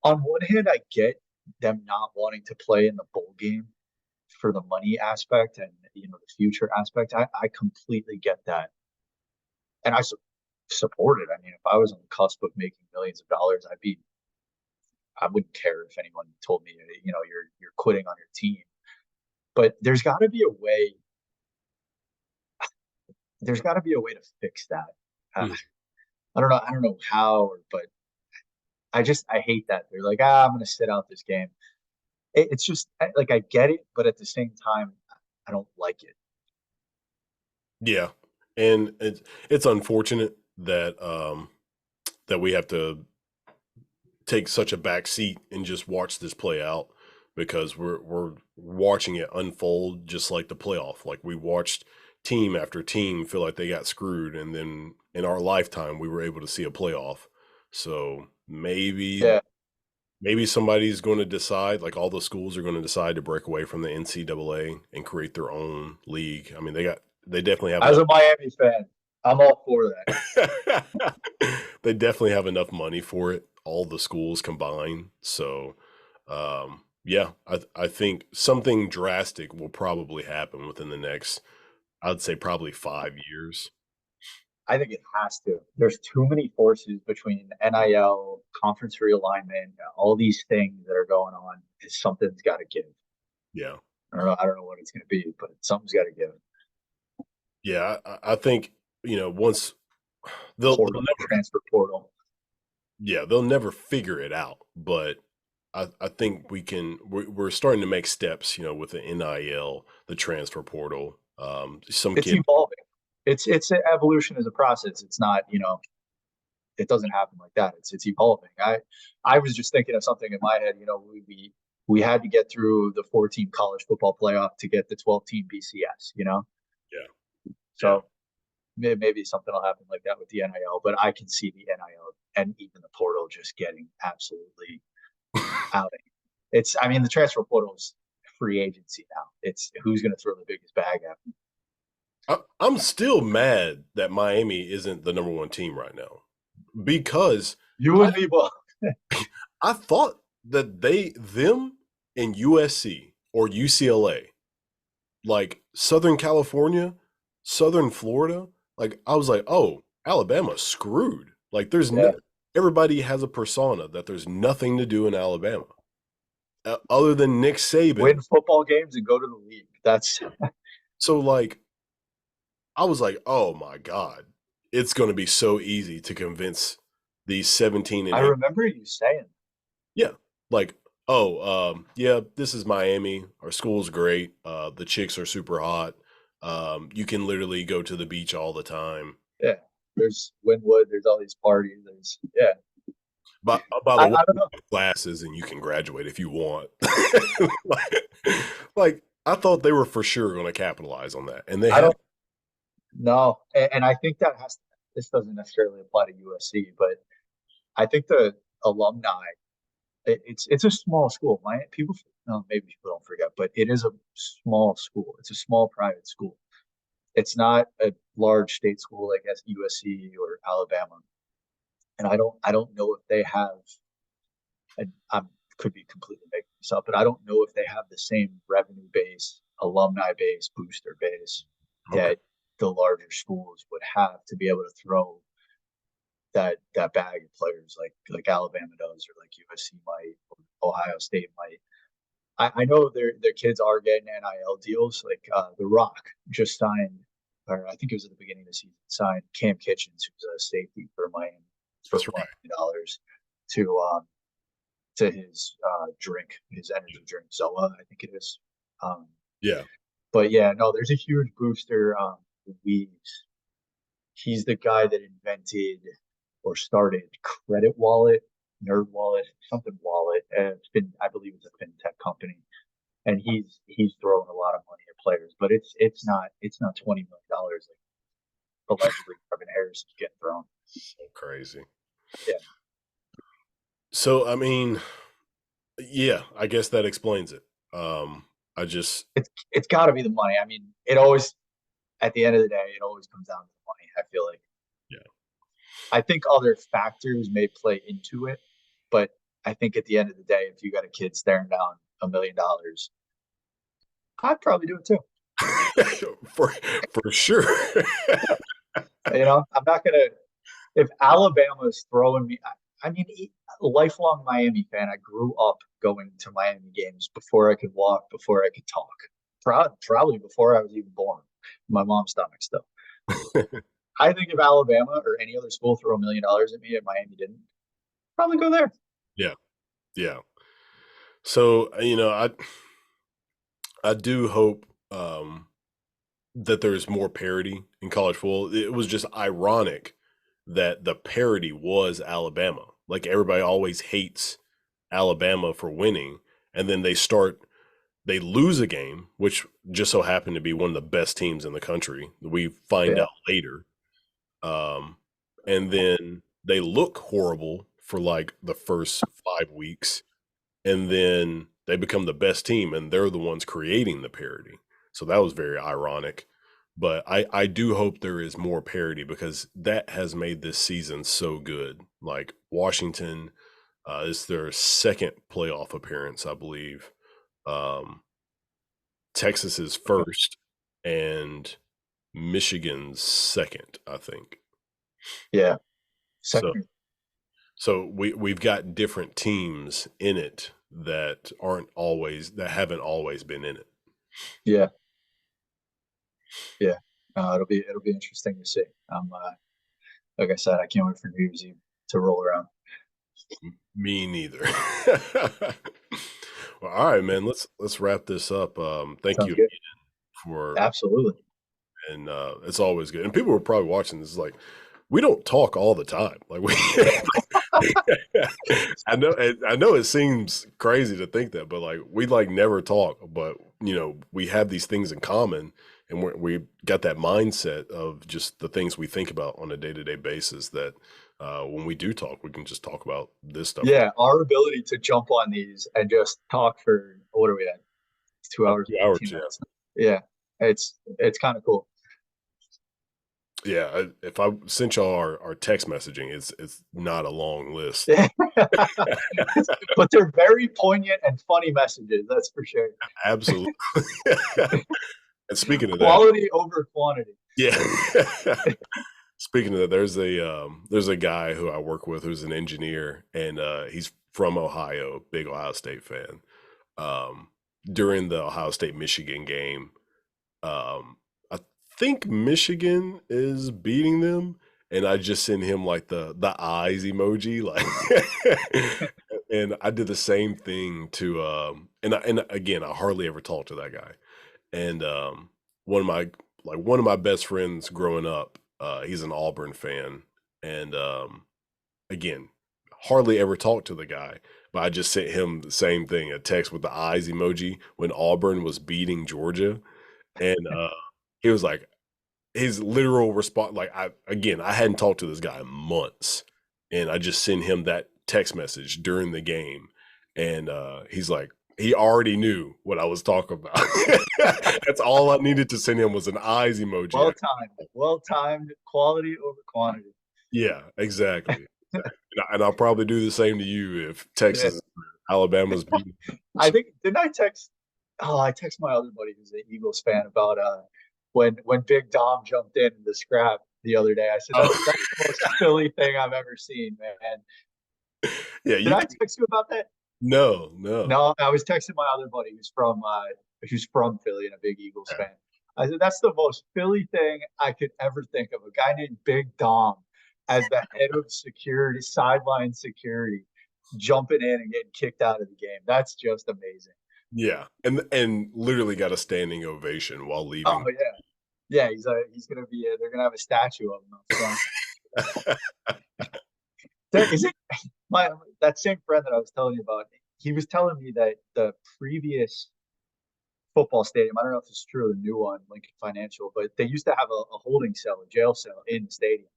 on one hand, I get them not wanting to play in the bowl game for the money aspect and the future aspect. I completely get that, and support it. I mean, if I was on the cusp of making millions of dollars, I wouldn't care if anyone told me you're quitting on your team. But there's got to be a way. There's got to be a way to fix that. Uh, Hmm. I don't know. I don't know how, but I hate that they're like, I'm going to sit out this game. It's just like I get it, but at the same time, I don't like it. Yeah, and it's unfortunate that we have to take such a back seat and just watch this play out because we're watching it unfold just like the playoff. Like we watched team after team feel like they got screwed, and then in our lifetime we were able to see a playoff. So Yeah, maybe somebody's going to decide, like all the schools are going to decide to break away from the NCAA and create their own league. I mean, they definitely have as enough. a Miami fan, I'm all for that. They definitely have enough money for it, all the schools combined. So, yeah, I think something drastic will probably happen within the next, I'd say probably 5 years. I think it has to. There's too many forces between NIL, conference realignment, all these things that are going on. Something's got to give. Yeah. I don't know. I don't know what it's going to be, but something's got to give. Yeah. I think, once they'll Portal, never, transfer portal. yeah, they'll never figure it out. But I think we're starting to make steps, with the NIL, the transfer portal. Some It's kid, evolving. It's an evolution as a process. It's not it doesn't happen like that. It's evolving. I was just thinking of something in my head. We had to get through the 14 college football playoff to get the 12 team BCS. yeah, yeah. So maybe something will happen like that with the NIL. But I can see the NIL and even the portal just getting absolutely out. I mean, the transfer portal is free agency now. It's who's going to throw the biggest bag at them. I'm still mad that Miami isn't the number one team right now because You I and me both. I thought that them and USC or UCLA, like Southern California, Southern Florida, like I was like, oh, Alabama's screwed. Like Yeah. everybody has a persona that there's nothing to do in Alabama other than Nick Saban. Win football games and go to the league. That's So like I was like, oh my God, it's going to be so easy to convince these 17 and I 8. remember you saying. Yeah. Like, oh, yeah, this is Miami. Our school's great. The chicks are super hot. You can literally go to the beach all the time. Yeah. There's Winwood, there's all these parties, there's yeah. But by the way, I don't know. classes and you can graduate if you want. like, I thought they were for sure going to capitalize on that, and they I have. don't know. And I think this doesn't necessarily apply to USC, but I think the alumni it's a small school. My people no, maybe people don't forget, but it is a small school. It's a small private school. It's not a large state school like USC or Alabama. And I don't know if they have and I could be completely making this up, but I don't know if they have the same revenue base, alumni base, booster base Okay. that the larger schools would have to be able to throw that bag of players like Alabama does or like USC might, or Ohio State might. I know their kids are getting NIL deals. Like The Rock just signed, or I think it was at the beginning of the season, signed Cam Kitchens, who's a safety for Miami, for That's right. $1 million to his drink, his energy drink, Zoa, I think it is. Um, Yeah. but yeah, no, there's a huge booster. Weaves. He's the guy that invented or started Credit Wallet, Nerd Wallet, something wallet. I believe it's a fintech company, and he's throwing a lot of money at players. But it's not $20 million allegedly Marvin Harris is getting thrown. So crazy. Yeah, So I mean, yeah, I guess that explains it. I just it's got to be the money. I mean, it always at the end of the day, it always comes down to the money. I feel like yeah. I think other factors may play into it, but I think at the end of the day, if you got a kid staring down $1 million, I'd probably do it too. for for sure. I'm not gonna. If Alabama's throwing me, I mean, lifelong Miami fan. I grew up going to Miami games before I could walk, before I could talk. Probably before I was even born. My mom's stomach still. I think if Alabama or any other school threw $1 million at me and Miami didn't, probably go there. Yeah, yeah. So I do hope that there's more parity in college football. It was just ironic that the parity was Alabama. Like everybody always hates Alabama for winning, and then they lose a game, which just so happened to be one of the best teams in the country. We find Yeah, out later. Um, and then they look horrible for like the first 5 weeks, and then they become the best team, and they're the ones creating the parity. So that was very ironic. But I do hope there is more parity because that has made this season so good. Like Washington is their second playoff appearance, I believe. Um, Texas is first, and Michigan's second, I think. yeah. So Second, we've got different teams in it that haven't always been in it. yeah, yeah. It'll be interesting to see. Like I said, I can't wait for New Year's Eve to roll around. Me neither. Well, all right, man. Let's wrap this up. Thank Sounds you good. for Absolutely. and it's always good. And people are probably watching this like we don't talk all the time. Like we, I know it seems crazy to think that, but like we like never talk. But we have these things in common, and we got that mindset of just the things we think about on a day to day basis. That when we do talk, we can just talk about this stuff for Yeah, our ability to jump on these and just talk for what are we at? 2 hours two and hours. 15 Yeah, minutes. Yeah, it's kind of cool. yeah. If I sent y'all our text messaging, it's not a long list. But they're very poignant and funny messages. That's for sure. Absolutely. And speaking of that, Quality over quantity. yeah. Speaking of that, there's a guy who I work with who's an engineer, and he's from Ohio, big Ohio State fan. Um, During the Ohio State Michigan game, I think Michigan is beating them, and I just sent him like the eyes emoji, like, and I did the same thing to and again, I hardly ever talk to that guy, and one of my one of my best friends growing up, he's an Auburn fan, and again, hardly ever talked to the guy, but I just sent him the same thing, a text with the eyes emoji when Auburn was beating Georgia, and he was like, his literal response, like I hadn't talked to this guy in months, and I just sent him that text message during the game, and he's like, he already knew what I was talking about. That's all I needed to send him was an eyes emoji. Well timed. Well timed. Quality over quantity. Yeah, exactly. And I'll probably do the same to you if Yeah. Texas, Alabama's beating. I think didn't I text? Oh, I text my other buddy who's an Eagles fan about when Big Dom jumped in the scrap the other day. I said Oh, that's the most silly thing I've ever seen, man. yeah, Did you I can, text you about that? no, no. No, I was texting my other buddy who's from Philly and a big Eagles fan. I said that's the most Philly thing I could ever think of. A guy named Big Dom as the head of security, sideline security, jumping in and getting kicked out of the game. That's just amazing. Yeah, and literally got a standing ovation while Oh leaving. yeah, yeah. He's gonna be. They're gonna have a statue of him up front. Is it my that same friend that I was telling you about? He was telling me that the previous football stadium. I don't know if it's true, the new one, Lincoln Financial, but they used to have a holding cell, a jail cell in the stadium.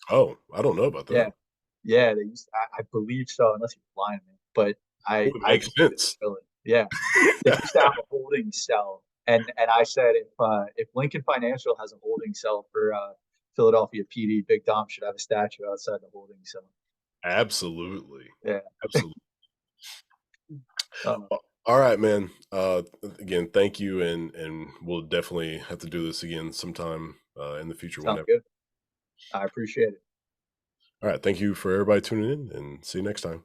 Oh, I don't know about Yeah, that. yeah, they used. I believe so, unless you're lying to me. But It would I make believe it's sense. Philly. Yeah, they used to have a holding cell, and I said if Lincoln Financial has a holding cell for Philadelphia PD, Big Dom should have a statue outside the holding cell. Absolutely. Yeah. Absolutely. Um, All right, man. Again, thank you, and we'll definitely have to do this again sometime in the future, Sounds whenever. good. I appreciate it. All right, thank you for everybody tuning in, and see you next time.